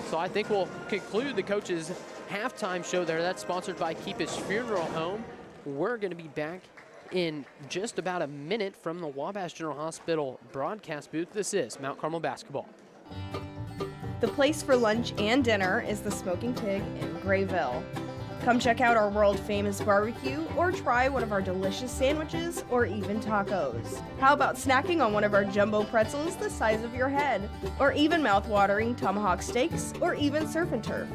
So I think we'll conclude the coach's halftime show there. That's sponsored by Keepis Funeral Home. We're going to be back in just about a minute from the Wabash General Hospital broadcast booth. This is Mount Carmel basketball. The place for lunch and dinner is the Smoking Pig in Grayville. Come check out our world-famous barbecue or try one of our delicious sandwiches or even tacos. How about snacking on one of our jumbo pretzels the size of your head? Or even mouth-watering tomahawk steaks or even surf and turf.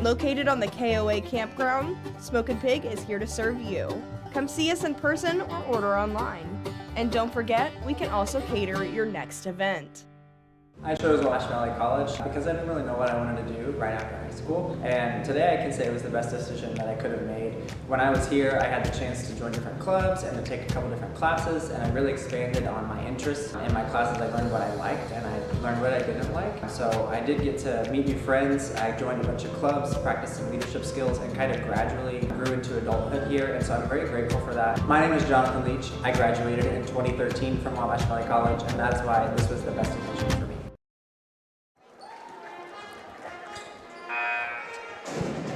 Located on the KOA campground, Smokin' Pig is here to serve you. Come see us in person or order online. And don't forget, we can also cater your next event. I chose Wabash Valley College because I didn't really know what I wanted to do right after high school, and today I can say it was the best decision that I could have made. When I was here, I had the chance to join different clubs and to take a couple different classes, and I really expanded on my interests. In my classes, I learned what I liked and I learned what I didn't like. So I did get to meet new friends. I joined a bunch of clubs, practiced some leadership skills, and kind of gradually grew into adulthood here, and so I'm very grateful for that. My name is Jonathan Leach. I graduated in 2013 from Wabash Valley College, and that's why this was the best decision for me.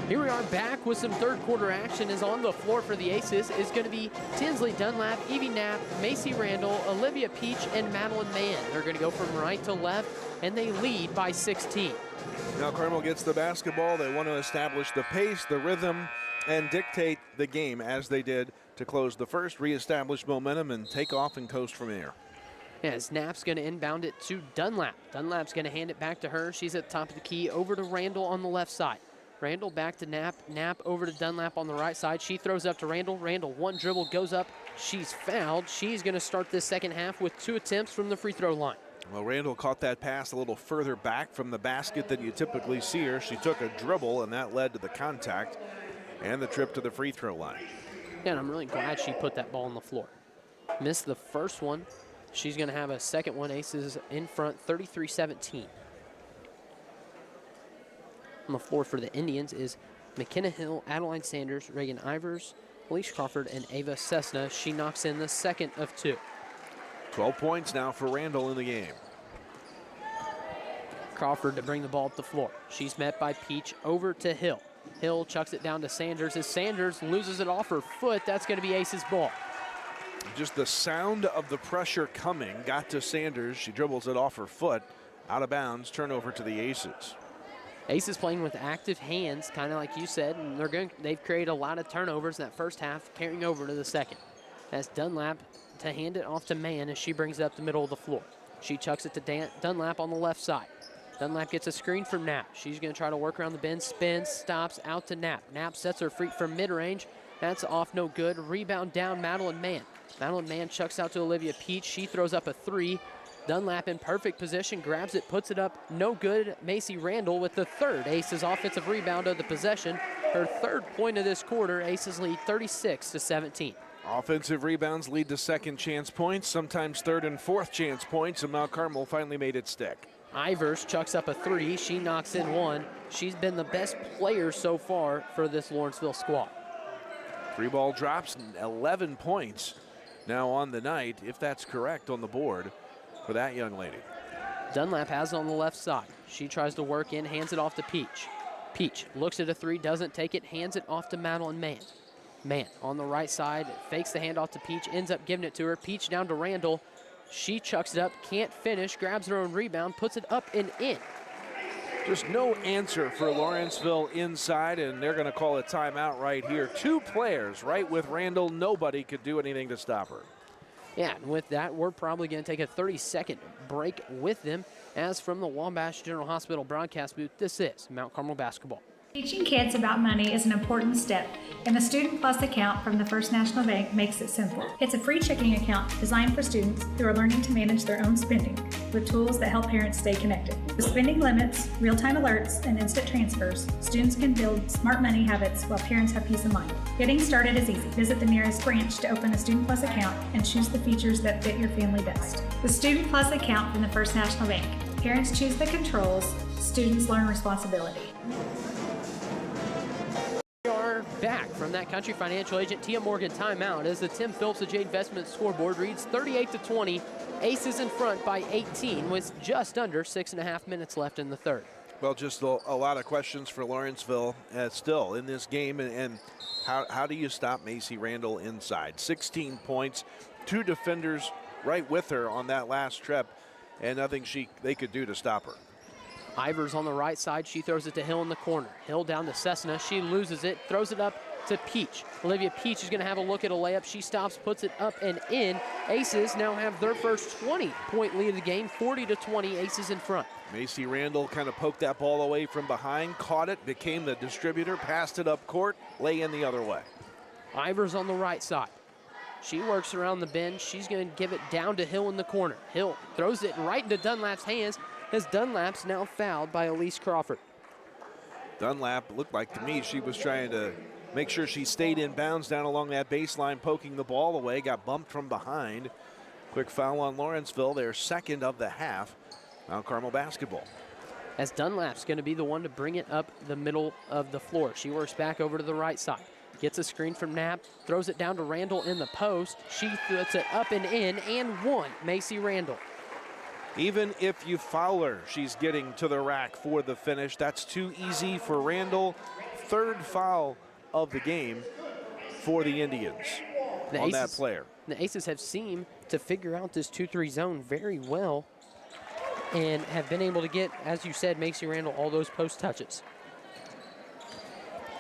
Here we are back with some third quarter action. Is on the floor for the Aces is going to be Tinsley Dunlap, Evie Knapp, Macy Randall, Olivia Peach, and Madeline Mann. They're going to go from right to left, and they lead by 16. Now Carmel gets the basketball. They want to establish the pace, the rhythm, and dictate the game as they did to close the first, reestablish momentum, and take off and coast from there. As Knapp's going to inbound it to Dunlap. Dunlap's going to hand it back to her. She's at the top of the key, over to Randall on the left side. Randall back to Knapp. Knapp over to Dunlap on the right side. She throws up to Randall. Randall, one dribble, goes up. She's fouled. She's going to start this second half with 2 attempts from the free throw line. Well, Randall caught that pass a little further back from the basket than you typically see her. She took a dribble, and that led to the contact and the trip to the free throw line. Yeah, and I'm really glad she put that ball on the floor. Missed the first one. She's going to have a second one. Aces in front, 33-17. On the floor for the Indians is McKenna Hill, Adeline Sanders, Reagan Ivers, Alicia Crawford, and Ava Cessna. She knocks in the second of 2. 12 points now for Randall in the game. Crawford to bring the ball up the floor. She's met by Peach over to Hill. Hill chucks it down to Sanders. As Sanders loses it off her foot, that's going to be Ace's ball. Just the sound of the pressure coming got to Sanders. She dribbles it off her foot, out of bounds, turnover to the Aces. Aces playing with active hands, kind of like you said, and they've created a lot of turnovers in that first half, carrying over to the second. That's Dunlap to hand it off to Mann as she brings it up the middle of the floor. She chucks it to Dunlap on the left side. Dunlap gets a screen from Knapp. She's going to try to work around the bend, spins, stops, out to Knapp. Knapp sets her feet from mid-range. That's off, no good. Rebound down, Madeline Mann. Madeline Mann chucks out to Olivia Peach. She throws up a three. Dunlap in perfect position, grabs it, puts it up, no good. Macy Randall with the third Aces offensive rebound of the possession. Her third point of this quarter. Aces lead 36-17. Offensive rebounds lead to second chance points, sometimes third and fourth chance points, and Mount Carmel finally made it stick. Ivers chucks up a three. She knocks in one. She's been the best player so far for this Lawrenceville squad. Three ball drops, 11 points now on the night, if that's correct, on the board for that young lady. Dunlap has it on the left side. She tries to work in, hands it off to Peach. Peach looks at a three, doesn't take it, hands it off to Madeline Mann. Mann on the right side, fakes the handoff to Peach, ends up giving it to her. Peach down to Randall. She chucks it up, can't finish, grabs her own rebound, puts it up and in. Just no answer for Lawrenceville inside, and they're going to call a timeout right here. Two players right with Randall. Nobody could do anything to stop her. Yeah, and with that, we're probably going to take a 30-second break with them. As from the Wabash General Hospital broadcast booth, this is Mount Carmel basketball. Teaching kids about money is an important step, and the Student Plus account from the First National Bank makes it simple. It's a free checking account designed for students who are learning to manage their own spending with tools that help parents stay connected. With spending limits, real-time alerts, and instant transfers, students can build smart money habits while parents have peace of mind. Getting started is easy. Visit the nearest branch to open a Student Plus account and choose the features that fit your family best. The Student Plus account from the First National Bank. Parents choose the controls, students learn responsibility. We are back from that Country Financial Agent Tia Morgan timeout as the Tim Phillips of J Investment scoreboard reads 38-20. Aces in front by 18 with just under 6.5 minutes left in the third. Well, just a lot of questions for Lawrenceville still in this game, and how do you stop Macy Randall inside? 16 points, two defenders right with her on that last trip, and nothing they could do to stop her. Ivers on the right side. She throws it to Hill in the corner. Hill down to Cessna. She loses it, throws it up to Peach. Olivia Peach is going to have a look at a layup. She stops, puts it up and in. Aces now have their first 20-point lead of the game, 40-20. Aces in front. Macy Randall kind of poked that ball away from behind, caught it, became the distributor, passed it up court, lay in the other way. Ivers on the right side. She works around the bend. She's going to give it down to Hill in the corner. Hill throws it right into Dunlap's hands as Dunlap's now fouled by Elise Crawford. Dunlap looked like to me she was trying to make sure she stayed in bounds down along that baseline, poking the ball away, got bumped from behind. Quick foul on Lawrenceville, their second of the half. Mount Carmel basketball. As Dunlap's going to be the one to bring it up the middle of the floor. She works back over to the right side. Gets a screen from Knapp, throws it down to Randall in the post. She puts it up and in, and one, Macy Randall. Even if you foul her, she's getting to the rack for the finish. That's too easy for Randall. Third foul of the game for the Indians on that player. The Aces have seemed to figure out this 2-3 zone very well and have been able to get, as you said, Macy Randall all those post touches.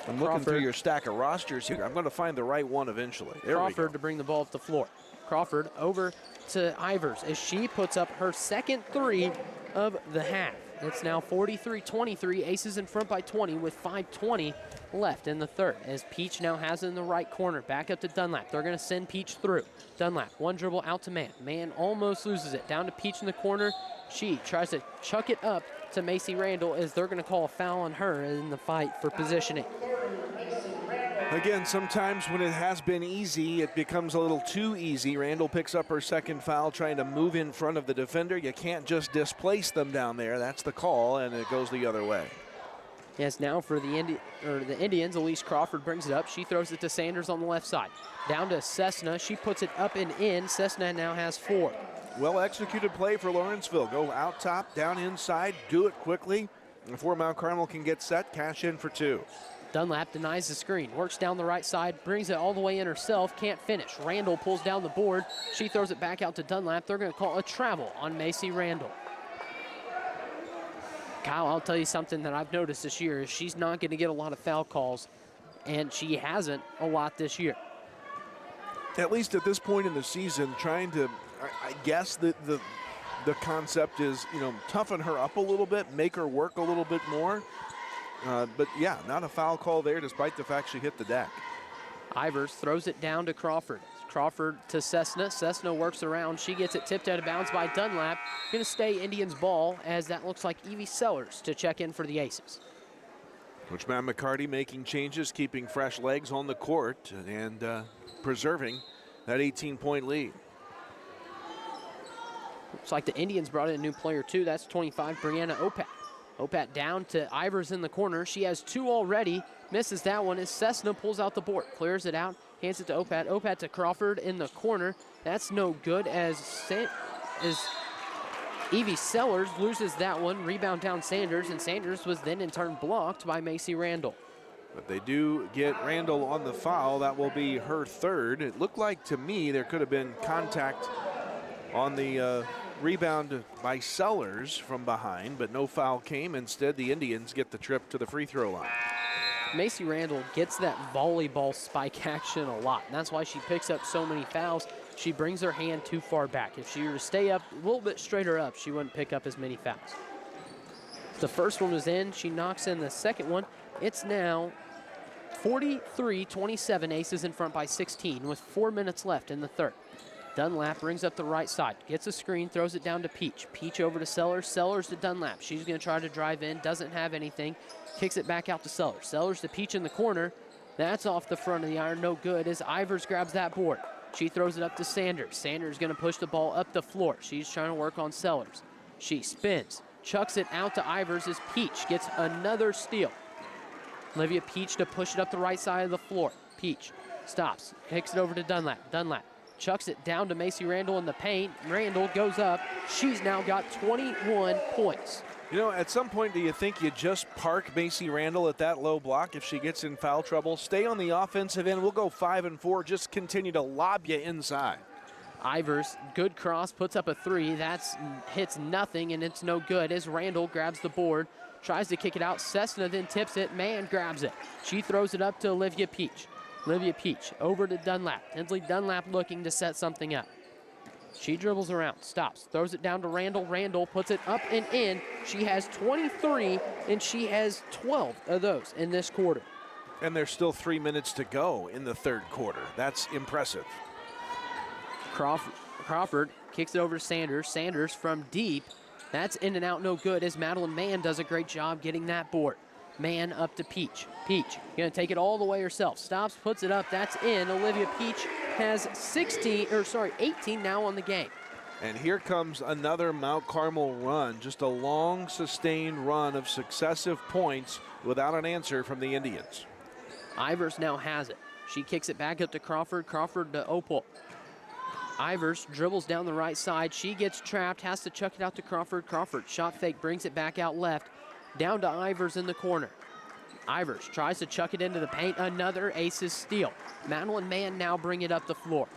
I'm looking through your stack of rosters here. I'm going to find the right one eventually. There Crawford we go. to bring the ball up the floor. Crawford over to Ivers as she puts up her second three of the half. It's now 43-23. Aces in front by 20 with 5:20 left in the third. As Peach now has it in the right corner. Back up to Dunlap. They're going to send Peach through. Dunlap, one dribble out to Mann. Mann almost loses it. Down to Peach in the corner. She tries to chuck it up to Macy Randall as they're going to call a foul on her in the fight for positioning. Again, sometimes when it has been easy, it becomes a little too easy. Randall picks up her second foul, trying to move in front of the defender. You can't just displace them down there. That's the call, and it goes the other way. Yes, now for the Indians, Elise Crawford brings it up. She throws it to Sanders on the left side. Down to Cessna. She puts it up and in. Cessna now has 4. well-executed play for Lawrenceville. Go out top, down inside, do it quickly. Before Mount Carmel can get set, cash in for 2. Dunlap denies the screen, works down the right side, brings it all the way in herself, can't finish. Randall pulls down the board. She throws it back out to Dunlap. They're going to call a travel on Macy Randall. Kyle, I'll tell you something that I've noticed this year is she's not going to get a lot of foul calls, and she hasn't a lot this year. At least at this point in the season, trying to, I guess the concept is, toughen her up a little bit, make her work a little bit more. But yeah, not a foul call there despite the fact she hit the deck. Ivers throws it down to Crawford. Crawford to Cessna. Cessna works around. She gets it tipped out of bounds by Dunlap. Going to stay Indians ball as that looks like Evie Sellers to check in for the Aces. Coach Matt McCarty making changes, keeping fresh legs on the court and preserving that 18-point lead. Looks like the Indians brought in a new player too. That's 25, Brianna Opat. Opat down to Ivers in the corner. She has 2 already. Misses that one as Cessna pulls out the board. Clears it out. Hands it to Opat. Opat to Crawford in the corner. That's no good as Evie Sellers loses that one. Rebound down Sanders, and Sanders was then in turn blocked by Macy Randall. But they do get Randall on the foul. That will be her 3rd. It looked like to me there could have been contact on the rebound by Sellers from behind, but no foul came. Instead, the Indians get the trip to the free throw line. Macy Randall gets that volleyball spike action a lot, and that's why she picks up so many fouls. She brings her hand too far back. If she were to stay up a little bit straighter up, she wouldn't pick up as many fouls. The first one was in. She knocks in the second one. It's now 43-27, Aces in front by 16 with 4 minutes left in the third. Dunlap brings up the right side, gets a screen, throws it down to Peach. Peach over to Sellers, Sellers to Dunlap. She's going to try to drive in, doesn't have anything. Kicks it back out to Sellers. Sellers to Peach in the corner. That's off the front of the iron, no good as Ivers grabs that board. She throws it up to Sanders. Sanders going to push the ball up the floor. She's trying to work on Sellers. She spins, chucks it out to Ivers as Peach gets another steal. Olivia Peach to push it up the right side of the floor. Peach stops, kicks it over to Dunlap. Dunlap chucks it down to Macy Randall in the paint. Randall goes up. She's now got 21 points. At some point, do you think you just park Macy Randall at that low block if she gets in foul trouble? Stay on the offensive end. We'll go 5 and 4. Just continue to lob you inside. Ivers, good cross, puts up a 3. That's hits nothing, and it's no good as Randall grabs the board, tries to kick it out. Cessna then tips it. Mann grabs it. She throws it up to Olivia Peach. Olivia Peach over to Dunlap. Tinsley Dunlap looking to set something up. She dribbles around, stops, throws it down to Randall. Randall puts it up and in. She has 23, and she has 12 of those in this quarter. And there's still 3 minutes to go in the third quarter. That's impressive. Crawford kicks it over to Sanders. Sanders from deep. That's in and out, no good, as Madeline Mann does a great job getting that board. Mann up to Peach. Peach gonna take it all the way herself. Stops, puts it up, that's in. Olivia Peach has 18 now on the game. And here comes another Mount Carmel run. Just a long, sustained run of successive points without an answer from the Indians. Ivers now has it. She kicks it back up to Crawford. Crawford to Opal. Ivers dribbles down the right side. She gets trapped, has to chuck it out to Crawford. Crawford shot fake, brings it back out left. Down to Ivers in the corner. Ivers tries to chuck it into the paint. Another Aces steal. Madeline Mann now bring it up the floor.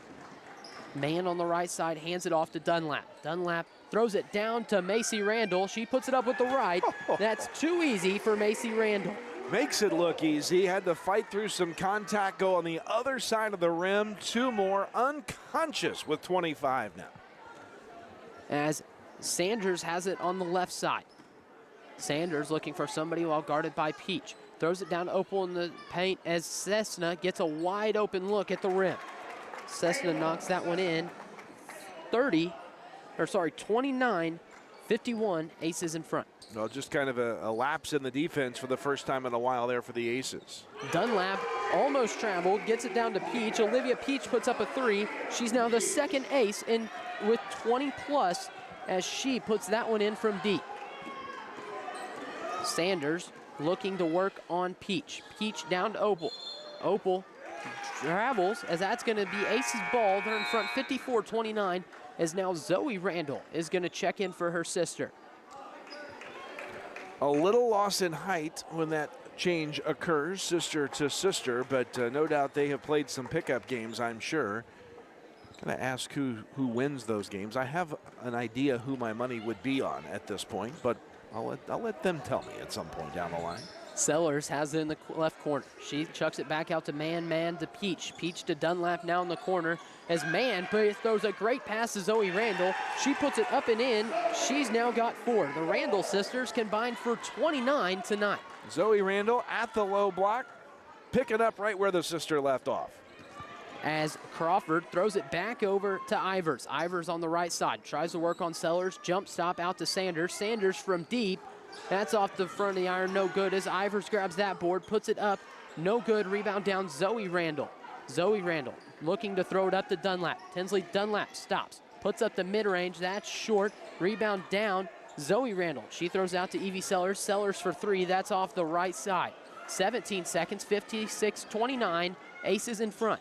Mann on the right side hands it off to Dunlap. Dunlap throws it down to Macy Randall. She puts it up with the right. That's too easy for Macy Randall. Makes it look easy. Had to fight through some contact, go on the other side of the rim. 2 more, unconscious with 25 now. As Sanders has it on the left side. Sanders looking for somebody while guarded by Peach. Throws it down to Opal in the paint as Cessna gets a wide open look at the rim. Cessna knocks that one in. 29-51, Aces in front. Well, just kind of a lapse in the defense for the first time in a while there for the Aces. Dunlap almost traveled, gets it down to Peach. Olivia Peach puts up a 3. She's now the second ace in with 20 plus as she puts that one in from deep. Sanders looking to work on Peach. Peach down to Opal. Opal travels as that's going to be Ace's ball. They're in front 54-29 as now Zoe Randall is going to check in for her sister. A little loss in height when that change occurs, sister to sister, but no doubt they have played some pickup games, I'm sure. Going to ask who wins those games. I have an idea who my money would be on at this point, but I'll let them tell me at some point down the line. Sellers has it in the left corner. She chucks it back out to Man to Peach. Peach to Dunlap now in the corner as Man throws a great pass to Zoe Randall. She puts it up and in. She's now got 4. The Randall sisters combined for 29 tonight. Zoe Randall at the low block, picking up right where the sister left off. As Crawford throws it back over to Ivers. Ivers on the right side, tries to work on Sellers, jump stop out to Sanders. Sanders from deep, that's off the front of the iron, no good as Ivers grabs that board, puts it up, no good, rebound down Zoe Randall. Zoe Randall looking to throw it up to Dunlap. Tinsley Dunlap stops, puts up the mid-range, that's short, rebound down, Zoe Randall. She throws out to Evie Sellers, Sellers for 3, that's off the right side. 17 seconds, 56-29, Aces in front.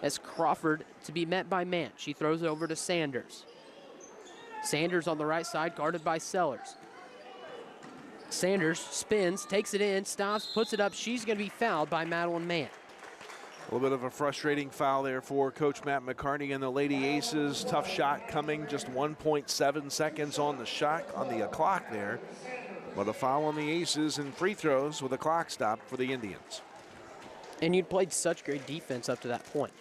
As Crawford to be met by Man. She throws it over to Sanders. Sanders on the right side, guarded by Sellers. Sanders spins, takes it in, stops, puts it up. She's going to be fouled by Madeline Mann. A little bit of a frustrating foul there for Coach Matt McCartney and the Lady Aces. Tough shot coming, just 1.7 seconds on the shot, on the clock there. But a foul on the Aces and free throws with a clock stop for the Indians. And you'd played such great defense up to that point,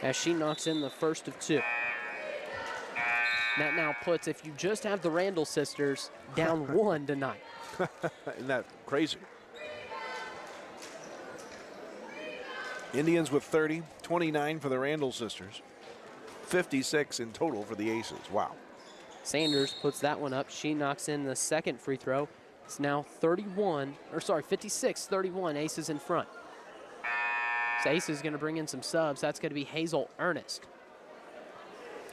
as she knocks in the first of 2. That now puts, if you just have the Randall sisters, down 1 tonight. Isn't that crazy? Indians with 30, 29 for the Randall sisters, 56 in total for the Aces. Wow. Sanders puts that one up. She knocks in the second free throw. It's now 56-31, Aces in front. So Aces is going to bring in some subs. That's going to be Hazel Ernest.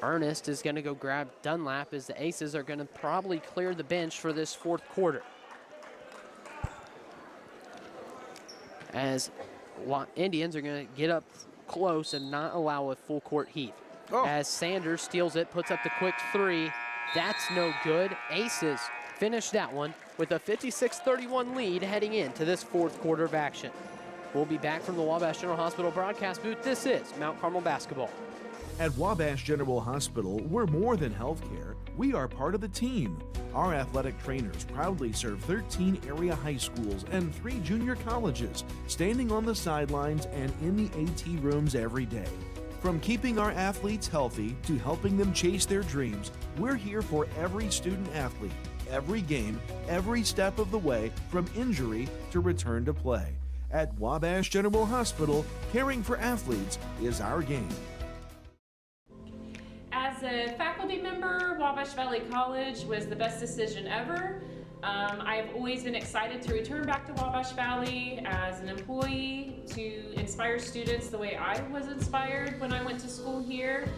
Ernest is going to go grab Dunlap as the Aces are going to probably clear the bench for this fourth quarter. As Indians are going to get up close and not allow a full court heave. As Sanders steals it, puts up the quick 3. That's no good. Aces finish that one with a 56-31 lead heading into this fourth quarter of action. We'll be back from the Wabash General Hospital broadcast booth. This is Mount Carmel basketball. At Wabash General Hospital, we're more than healthcare. We are part of the team. Our athletic trainers proudly serve 13 area high schools and 3 junior colleges, standing on the sidelines and in the AT rooms every day. From keeping our athletes healthy to helping them chase their dreams, we're here for every student athlete, every game, every step of the way, from injury to return to play. At Wabash General Hospital, caring for athletes is our game. As a faculty member, Wabash Valley College was the best decision ever. I have always been excited to return back to Wabash Valley as an employee to inspire students the way I was inspired when I went to school here.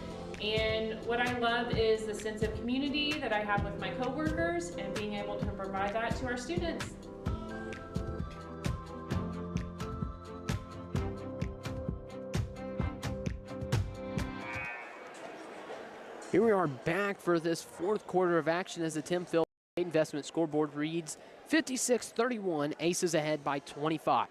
And what I love is the sense of community that I have with my coworkers and being able to provide that to our students. Here we are back for this fourth quarter of action as the Tim Phil Investment scoreboard reads 56-31, Aces ahead by 25.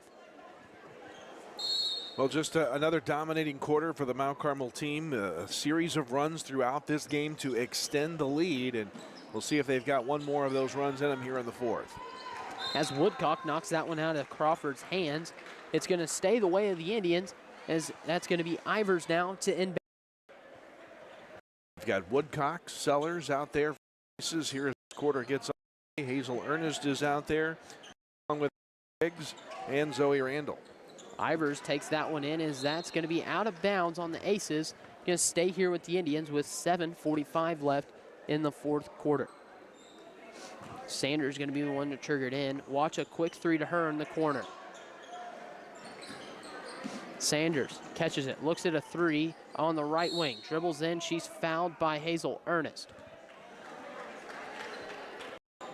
Well, just another dominating quarter for the Mount Carmel team. A series of runs throughout this game to extend the lead, and we'll see if they've got one more of those runs in them here in the fourth. As Woodcock knocks that one out of Crawford's hands, it's going to stay the way of the Indians, as that's going to be Ivers now to inbound. We've got Woodcock, Sellers out there. Here as the quarter gets on. Hazel Ernest is out there, along with Biggs and Zoe Randall. Ivers takes that one in as that's going to be out of bounds on the Aces. Going to stay here with the Indians with 7:45 left in the fourth quarter. Sanders going to be the one to trigger it in. Watch a quick 3 to her in the corner. Sanders catches it, looks at a 3 on the right wing, dribbles in. She's fouled by Hazel Ernest.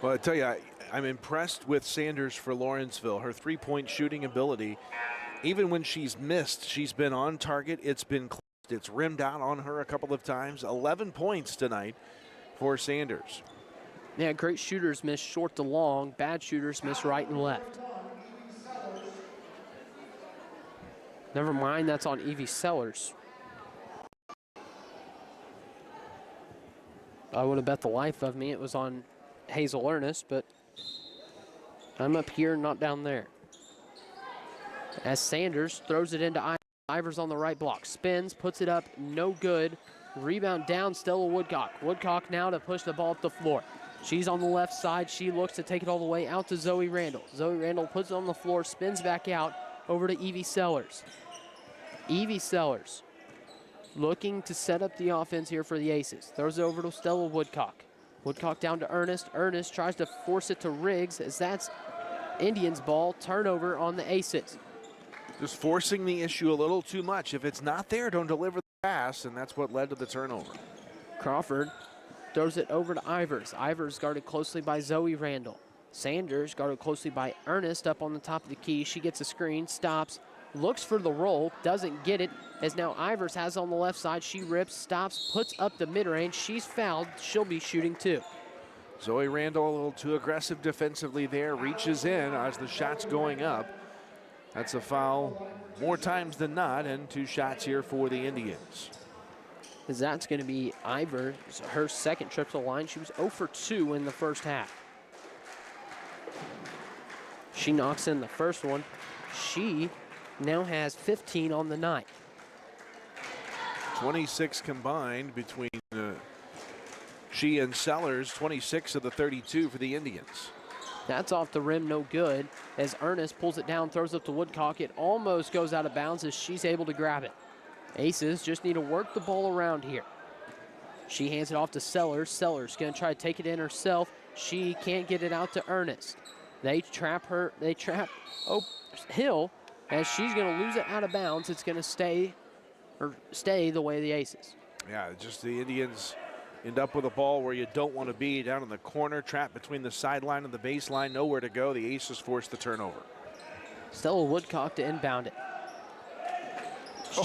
Well, I tell you, I'm impressed with Sanders for Lawrenceville. Her three-point shooting ability, even when she's missed, she's been on target. It's been close left. It's rimmed out on her a couple of times. 11 points tonight for Sanders. Yeah, great shooters miss short to long. Bad shooters miss right and left. Never mind, that's on Evie Sellers. I would have bet the life of me it was on Hazel Ernest, but I'm up here, not down there. As Sanders throws it into Ivers on the right block. Spins, puts it up, no good. Rebound down, Stella Woodcock. Woodcock now to push the ball up the floor. She's on the left side. She looks to take it all the way out to Zoe Randall. Zoe Randall puts it on the floor, spins back out over to Evie Sellers. Evie Sellers looking to set up the offense here for the Aces. Throws it over to Stella Woodcock. Woodcock down to Ernest. Ernest tries to force it to Riggs as that's Indians ball. Turnover on the Aces. Just forcing the issue a little too much. If it's not there, don't deliver the pass, and that's what led to the turnover. Crawford throws it over to Ivers. Ivers guarded closely by Zoe Randall. Sanders guarded closely by Ernest up on the top of the key. She gets a screen, stops, looks for the roll, doesn't get it, as now Ivers has on the left side. She rips, stops, puts up the mid-range. She's fouled. She'll be shooting too. Zoe Randall a little too aggressive defensively there, reaches in as the shot's going up. That's a foul more times than not, and 2 shots here for the Indians. As that's going to be Ivers, her second trip to the line. She was 0 for 2 in the first half. She knocks in the first one. She now has 15 on the night. 26 combined between she and Sellers, 26 of the 32 for the Indians. That's off the rim, no good. As Ernest pulls it down, throws up to Woodcock. It almost goes out of bounds as she's able to grab it. Aces just need to work the ball around here. She hands it off to Sellers. Sellers gonna try to take it in herself. She can't get it out to Ernest. They trap her, Hill, as she's gonna lose it out of bounds. It's gonna stay the way of the Aces. Yeah, just the Indians end up with a ball where you don't want to be, down in the corner, trapped between the sideline and the baseline, nowhere to go. The Aces force the turnover. Stella Woodcock to inbound it.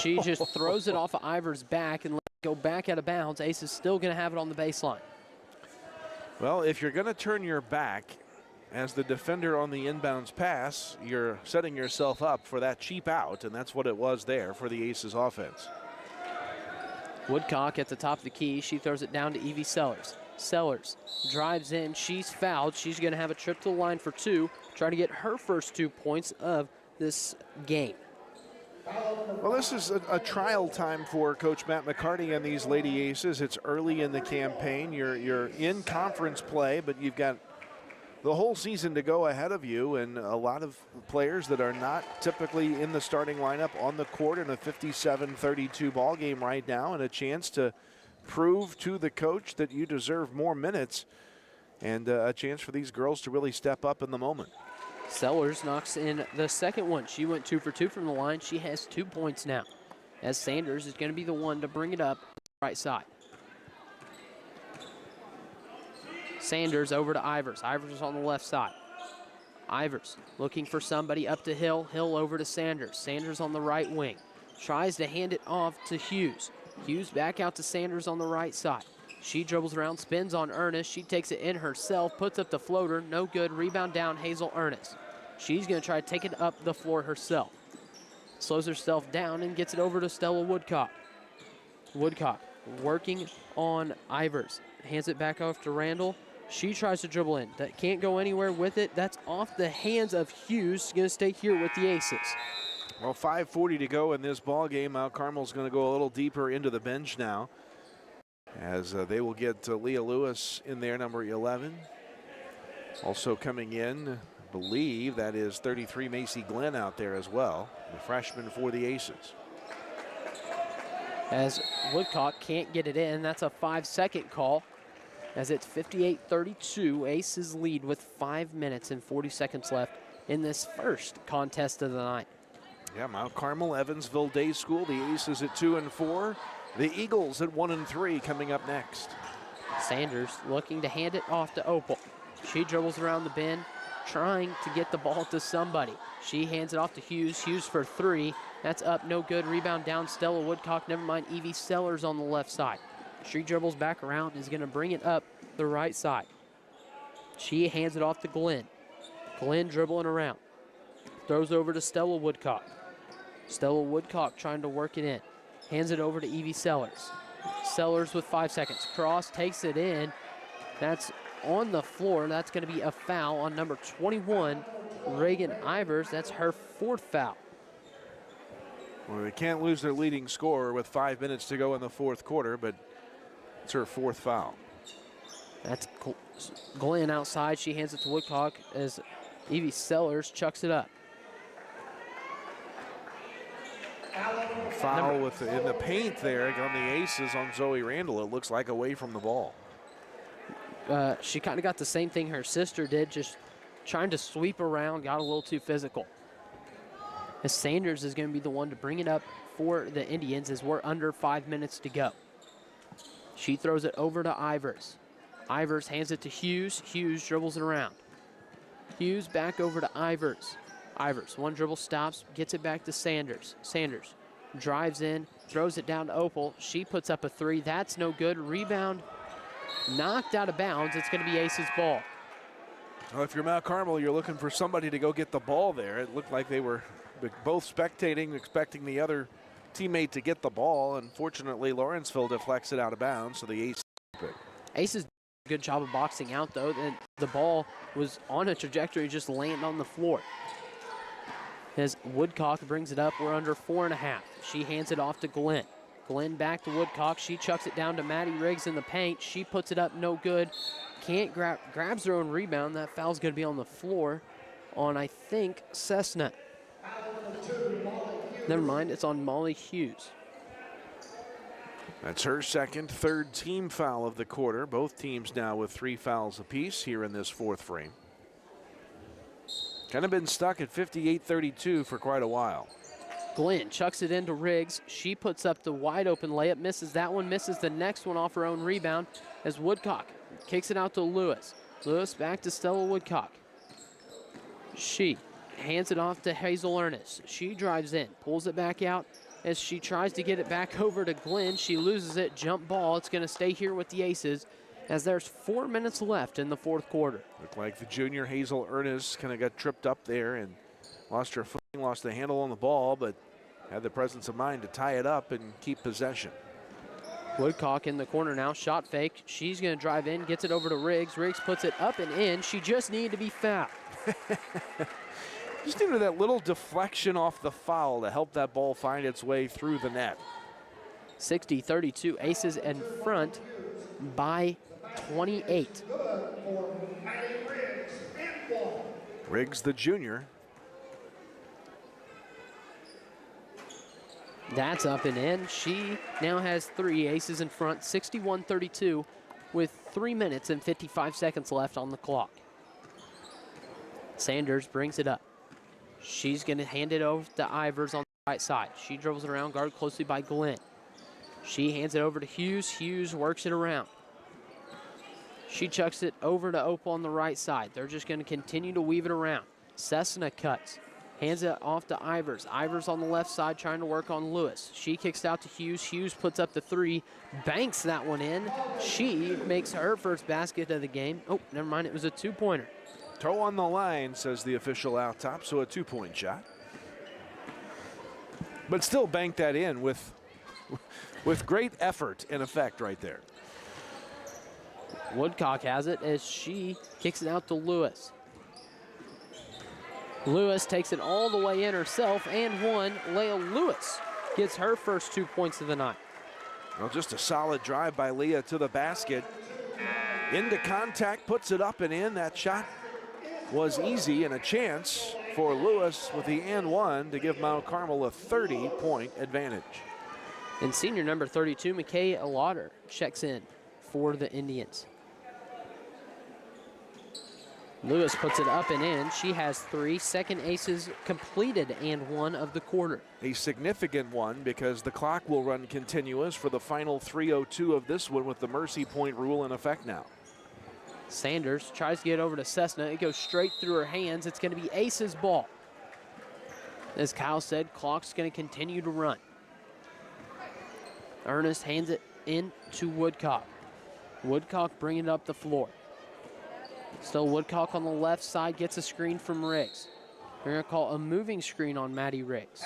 She just throws it off of Ivers' back and lets it go back out of bounds. Ace is still going to have it on the baseline. Well, if you're going to turn your back as the defender on the inbounds pass, you're setting yourself up for that cheap out, and that's what it was there for the Aces offense. Woodcock at the top of the key. She throws it down to Evie Sellers. Sellers drives in. She's fouled. She's going to have a trip to the line for 2, trying to get her first 2 points of this game. Well, this is a trial time for Coach Matt McCarty and these Lady Aces. It's early in the campaign. You're in conference play, but you've got the whole season to go ahead of you, and a lot of players that are not typically in the starting lineup on the court in a 57-32 ball game right now, and a chance to prove to the coach that you deserve more minutes, and a chance for these girls to really step up in the moment. Sellers knocks in the second one. She went 2 for 2 from the line. She has 2 points now, as Sanders is going to be the one to bring it up right side. Sanders over to Ivers. Ivers is on the left side. Ivers looking for somebody up to Hill. Hill over to Sanders. Sanders on the right wing. Tries to hand it off to Hughes. Hughes back out to Sanders on the right side. She dribbles around, spins on Ernest. She takes it in herself, puts up the floater. No good. Rebound down, Hazel Ernest. She's going to try to take it up the floor herself. Slows herself down and gets it over to Stella Woodcock. Woodcock working on Ivers. Hands it back off to Randall. She tries to dribble in. That can't go anywhere with it. That's off the hands of Hughes. Going to stay here with the Aces. Well, 5:40 to go in this ball game. Mount Carmel's going to go a little deeper into the bench now, as they will get Leah Lewis in there, number 11. Also coming in, I believe that is 33 Macy Glenn out there as well, the freshman for the Aces. As Woodcock can't get it in, that's a 5-second call. As it's 58-32, Aces lead with 5 minutes and 40 seconds left in this first contest of the night. Yeah, Mount Carmel, Evansville Day School, the Aces at 2 and 4. The Eagles at 1 and 3 coming up next. Sanders looking to hand it off to Opal. She dribbles around the bend, trying to get the ball to somebody. She hands it off to Hughes. Hughes for three. That's up, no good. Rebound down, Stella Woodcock. Never mind, Evie Sellers on the left side. She dribbles back around, is going to bring it up the right side. She hands it off to Glenn. Glenn dribbling around. Throws over to Stella Woodcock. Stella Woodcock trying to work it in. Hands it over to Evie Sellers. Sellers with 5 seconds. Cross, takes it in. That's on the floor. That's going to be a foul on number 21, Reagan Ivers. That's her fourth foul. Well, they can't lose their leading scorer with 5 minutes to go in the fourth quarter, but it's her fourth foul. That's Glenn outside. She hands it to Woodcock as Evie Sellers chucks it up. Foul in the paint there on the Aces on Zoe Randall. It looks like away from the ball. She kind of got the same thing her sister did, just trying to sweep around, got a little too physical. As Sanders is going to be the one to bring it up for the Indians as we're under 5 minutes to go. She throws it over to Ivers. Ivers hands it to Hughes. Hughes dribbles it around. Hughes back over to Ivers. Ivers, one dribble stops, gets it back to Sanders. Sanders drives in, throws it down to Opal. She puts up a three. That's no good. Rebound knocked out of bounds. It's going to be Ace's ball. Well, if you're Mount Carmel, you're looking for somebody to go get the ball there. It looked like they were both spectating, expecting the other teammate to get the ball. Unfortunately, Lawrenceville deflects it out of bounds, so the Aces pick. Aces did a good job of boxing out, though, and the ball was on a trajectory, just land on the floor. As Woodcock brings it up, we're under 4.5. She hands it off to Glenn. Glenn back to Woodcock. She chucks it down to Maddie Riggs in the paint. She puts it up, no good. Can't grabs her own rebound. That foul's going to be on the floor on, I think, Cessna. Never mind, it's on Molly Hughes. That's her second, third team foul of the quarter. Both teams now with 3 fouls apiece here in this fourth frame. Kind of been stuck at 58-32 for quite a while. Glenn chucks it into Riggs. She puts up the wide open layup, misses that one, misses the next one off her own rebound as Woodcock kicks it out to Lewis. Lewis back to Stella Woodcock. She hands it off to Hazel Ernest. She drives in, pulls it back out as she tries to get it back over to Glenn. She loses it, jump ball. It's going to stay here with the Aces as there's 4 minutes left in the fourth quarter. Looked like the junior Hazel Ernest kind of got tripped up there and lost her footing, lost the handle on the ball, but had the presence of mind to tie it up and keep possession. Woodcock in the corner now, shot fake. She's going to drive in, gets it over to Riggs. Riggs puts it up and in. She just needed to be fouled. Just needed that little deflection off the foul to help that ball find its way through the net. 60-32, Aces in front by 28. Riggs, the junior. That's up and in. She now has 3. Aces in front, 61-32 with 3 minutes and 55 seconds left on the clock. Sanders brings it up. She's going to hand it over to Ivers on the right side. She dribbles it around, guarded closely by Glenn. She hands it over to Hughes. Hughes works it around. She chucks it over to Opal on the right side. They're just going to continue to weave it around. Cessna cuts. Hands it off to Ivers. Ivers on the left side trying to work on Lewis. She kicks out to Hughes. Hughes puts up the 3. Banks that one in. She makes her first basket of the game. Oh, never mind. It was a 2-pointer. Toe on the line, says the official out top, so a 2-point shot. But still banked that in with great effort and effect right there. Woodcock has it as she kicks it out to Lewis. Lewis takes it all the way in herself and one. Leah Lewis gets her first 2 points of the night. Well, just a solid drive by Leah to the basket. Into contact, puts it up and in. That shot was easy and a chance for Lewis with the and one to give Mount Carmel a 30-point advantage. And senior number 32, McKay Lauder, checks in for the Indians. Lewis puts it up and in. She has 3. Second Aces completed and one of the quarter. A significant one because the clock will run continuous for the final 3:02 of this one with the mercy point rule in effect now. Sanders tries to get over to Cessna. It goes straight through her hands. It's going to be Ace's ball. As Kyle said, clock's going to continue to run. Ernest hands it in to Woodcock. Woodcock bringing it up the floor. Still Woodcock on the left side, gets a screen from Riggs. They're going to call a moving screen on Maddie Riggs.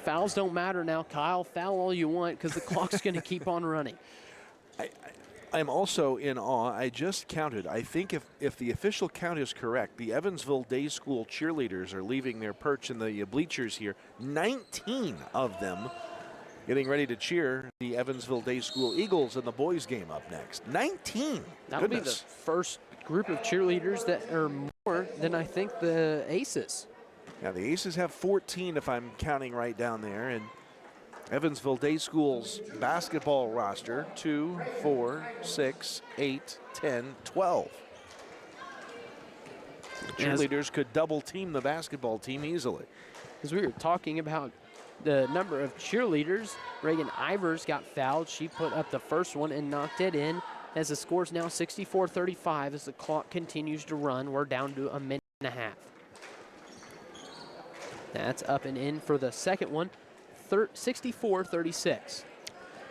Fouls don't matter now, Kyle. Foul all you want because the clock's going to keep on running. I'm also in awe. I just counted. I think if the official count is correct, the Evansville Day School cheerleaders are leaving their perch in the bleachers here. 19 of them getting ready to cheer the Evansville Day School Eagles in the boys game up next. 19. That'll be the first group of cheerleaders that are more than I think the Aces. Yeah, the Aces have 14 if I'm counting right down there. And Evansville Day School's basketball roster, 2, 4, 6, 8, 10, 12. The cheerleaders could double team the basketball team easily. As we were talking about the number of cheerleaders, Reagan Ivers got fouled. She put up the first one and knocked it in as the score's now 64-35 as the clock continues to run. We're down to a minute and a half. That's up and in for the second one, 64-36.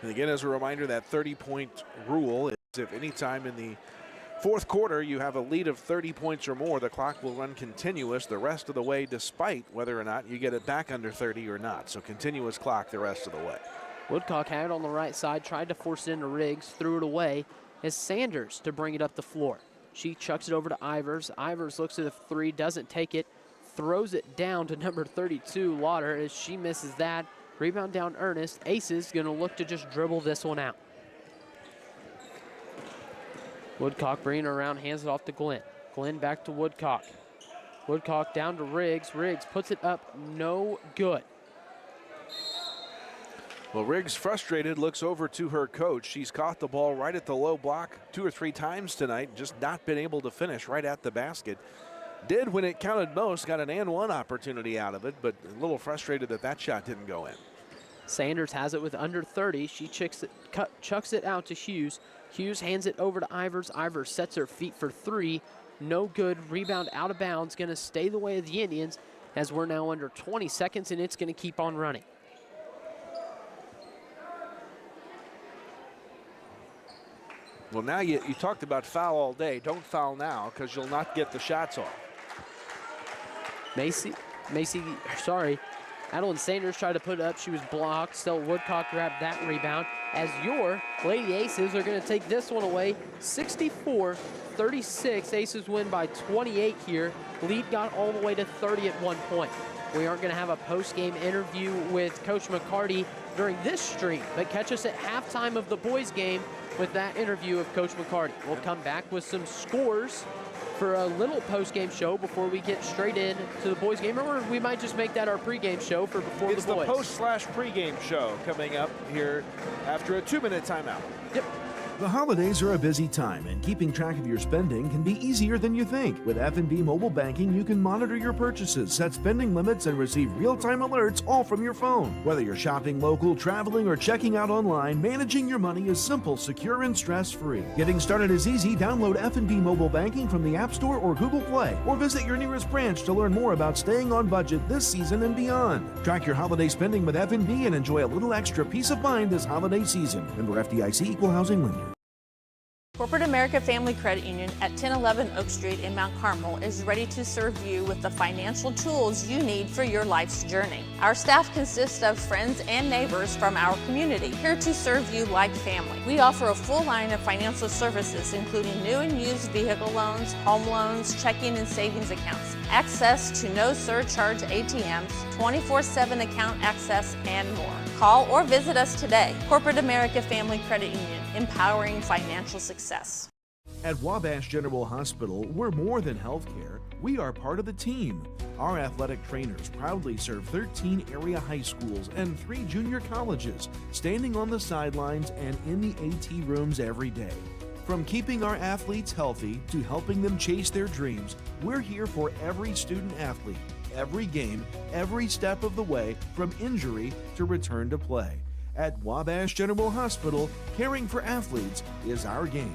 And again, as a reminder, that 30-point rule is if any time in the fourth quarter you have a lead of 30 points or more, the clock will run continuous the rest of the way, despite whether or not you get it back under 30 or not. So continuous clock the rest of the way. Woodcock had it on the right side, tried to force it into Riggs, threw it away as Sanders to bring it up the floor. She chucks it over to Ivers. Ivers looks at the three, doesn't take it, throws it down to number 32, Lauder, as she misses that. Rebound down Ernest. Aces going to look to just dribble this one out. Woodcock bringing it around, hands it off to Glenn. Glenn back to Woodcock. Woodcock down to Riggs. Riggs puts it up, no good. Well, Riggs, frustrated, looks over to her coach. She's caught the ball right at the low block 2 or 3 times tonight, just not been able to finish right at the basket. Did when it counted most, got an and one opportunity out of it, but a little frustrated that that shot didn't go in. Sanders has it with under 30. She chucks it out to Hughes. Hughes hands it over to Ivers. Ivers sets her feet for 3. No good. Rebound out of bounds. Going to stay the way of the Indians as we're now under 20 seconds, and it's going to keep on running. Well, now you talked about foul all day. Don't foul now because you'll not get the shots off. Adeline Sanders tried to put it up. She was blocked. Still Woodcock grabbed that rebound as your Lady Aces are going to take this one away. 64-36. Aces win by 28 here. Lead got all the way to 30 at one point. We aren't going to have a post-game interview with Coach McCarty during this stream, but catch us at halftime of the boys game with that interview of Coach McCarty. We'll come back with some scores for a little post-game show before we get straight in to the boys game, or we might just make that our pregame show for before the boys. It's the post/pregame show coming up here after a 2-minute timeout. Yep. The holidays are a busy time, and keeping track of your spending can be easier than you think. With F&B mobile banking, you can monitor your purchases, set spending limits, and receive real-time alerts all from your phone. Whether you're shopping local, traveling, or checking out online, managing your money is simple, secure, and stress-free. Getting started is easy. Download F&B mobile banking from the App Store or Google Play, or visit your nearest branch to learn more about staying on budget this season and beyond. Track your holiday spending with F&B and enjoy a little extra peace of mind this holiday season. Member FDIC, Equal Housing Lender. Corporate America Family Credit Union at 1011 Oak Street in Mount Carmel is ready to serve you with the financial tools you need for your life's journey. Our staff consists of friends and neighbors from our community, here to serve you like family. We offer a full line of financial services, including new and used vehicle loans, home loans, checking and savings accounts, access to no surcharge ATMs, 24/7 account access, and more. Call or visit us today. Corporate America Family Credit Union, empowering financial success. At Wabash General Hospital, we're more than healthcare. We are part of the team. Our athletic trainers proudly serve 13 area high schools and 3 junior colleges, standing on the sidelines and in the AT rooms every day. From keeping our athletes healthy to helping them chase their dreams, we're here for every student athlete, every game, every step of the way, from injury to return to play. At Wabash General Hospital, caring for athletes is our game.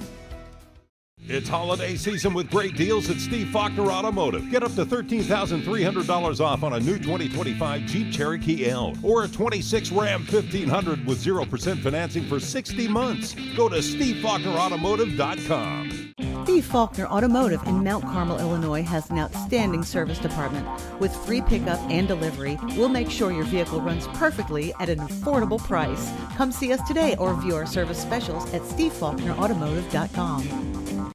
It's holiday season with great deals at Steve Faulkner Automotive. Get up to $13,300 off on a new 2025 Jeep Cherokee L or a 26 Ram 1500 with 0% financing for 60 months. Go to SteveFaulknerAutomotive.com. Steve Faulkner Automotive in Mount Carmel, Illinois has an outstanding service department. With free pickup and delivery, we'll make sure your vehicle runs perfectly at an affordable price. Come see us today or view our service specials at SteveFaulknerAutomotive.com.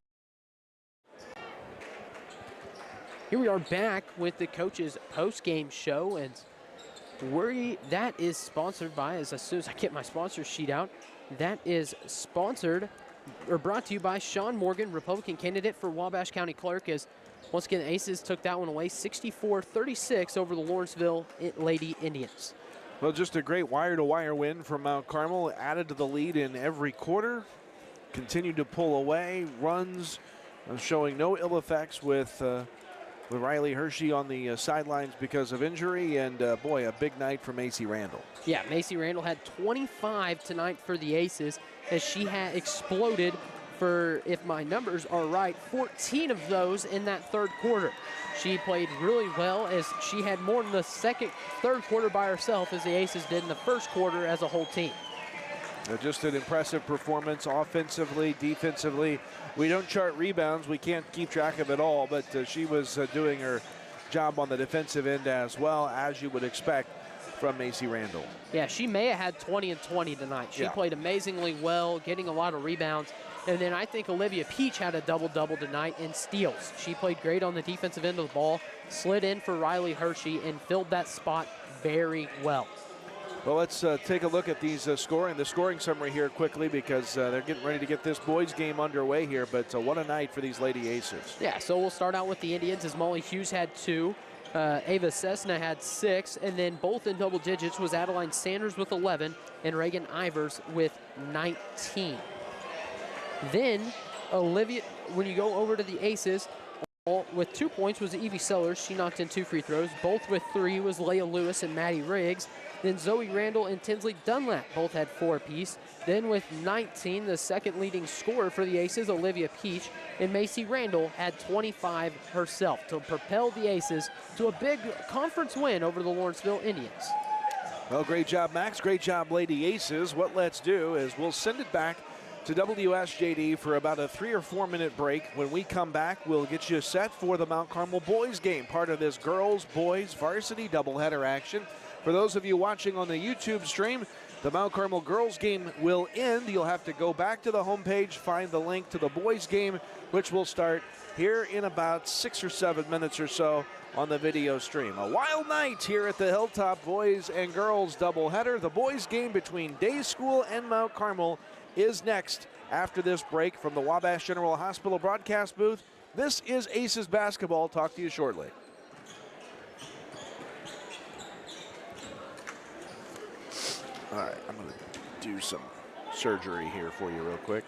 Here we are back with the coaches post-game show, and that is sponsored by, as soon as I get my sponsor sheet out, that is sponsored or brought to you by Sean Morgan, Republican candidate for Wabash County Clerk, as once again the Aces took that one away 64-36 over the Lawrenceville Lady Indians. Well, just a great wire-to-wire win from Mount Carmel, added to the lead in every quarter, continued to pull away, runs showing no ill effects with Riley Hershey on the sidelines because of injury, and boy, a big night for Macy Randall. Yeah, Macy Randall had 25 tonight for the Aces, as she had exploded for, if my numbers are right, 14 of those in that third quarter. She played really well, as she had more in the third quarter by herself as the Aces did in the first quarter as a whole team. Just an impressive performance offensively, defensively. We don't chart rebounds. We can't keep track of it all, but she was doing her job on the defensive end as well, as you would expect from Macy Randall. Yeah, she may have had 20 and 20 tonight. She played amazingly well, getting a lot of rebounds. And then I think Olivia Peach had a double-double tonight in steals. She played great on the defensive end of the ball, slid in for Riley Hershey, and filled that spot very well. Well, let's take a look at the scoring summary here quickly, because they're getting ready to get this boys game underway here, but what a night for these Lady Aces. Yeah, so we'll start out with the Indians, as Molly Hughes had 2. Ava Cessna had 6, and then both in double digits was Adeline Sanders with 11 and Reagan Ivers with 19. Then when you go over to the Aces, with 2 points was Evie Sellers. She knocked in 2 free throws. Both with 3 was Leah Lewis and Maddie Riggs. Then Zoe Randall and Tinsley Dunlap both had 4 apiece. Then with 19, the second leading scorer for the Aces, Olivia Peach, and Macy Randall had 25 herself to propel the Aces to a big conference win over the Lawrenceville Indians. Well, great job, Max. Great job, Lady Aces. What let's do is we'll send it back to WSJD for about a 3 or 4 minute break. When we come back, we'll get you set for the Mount Carmel boys game, part of this girls-boys varsity doubleheader action. For those of you watching on the YouTube stream, the Mount Carmel girls game will end. You'll have to go back to the homepage, find the link to the boys game, which will start here in about 6 or 7 minutes or so on the video stream. A wild night here at the Hilltop boys and girls doubleheader. The boys game between Day School and Mount Carmel is next after this break from the Wabash General Hospital broadcast booth. This is Aces basketball. Talk to you shortly. All right, I'm going to do some surgery here for you real quick.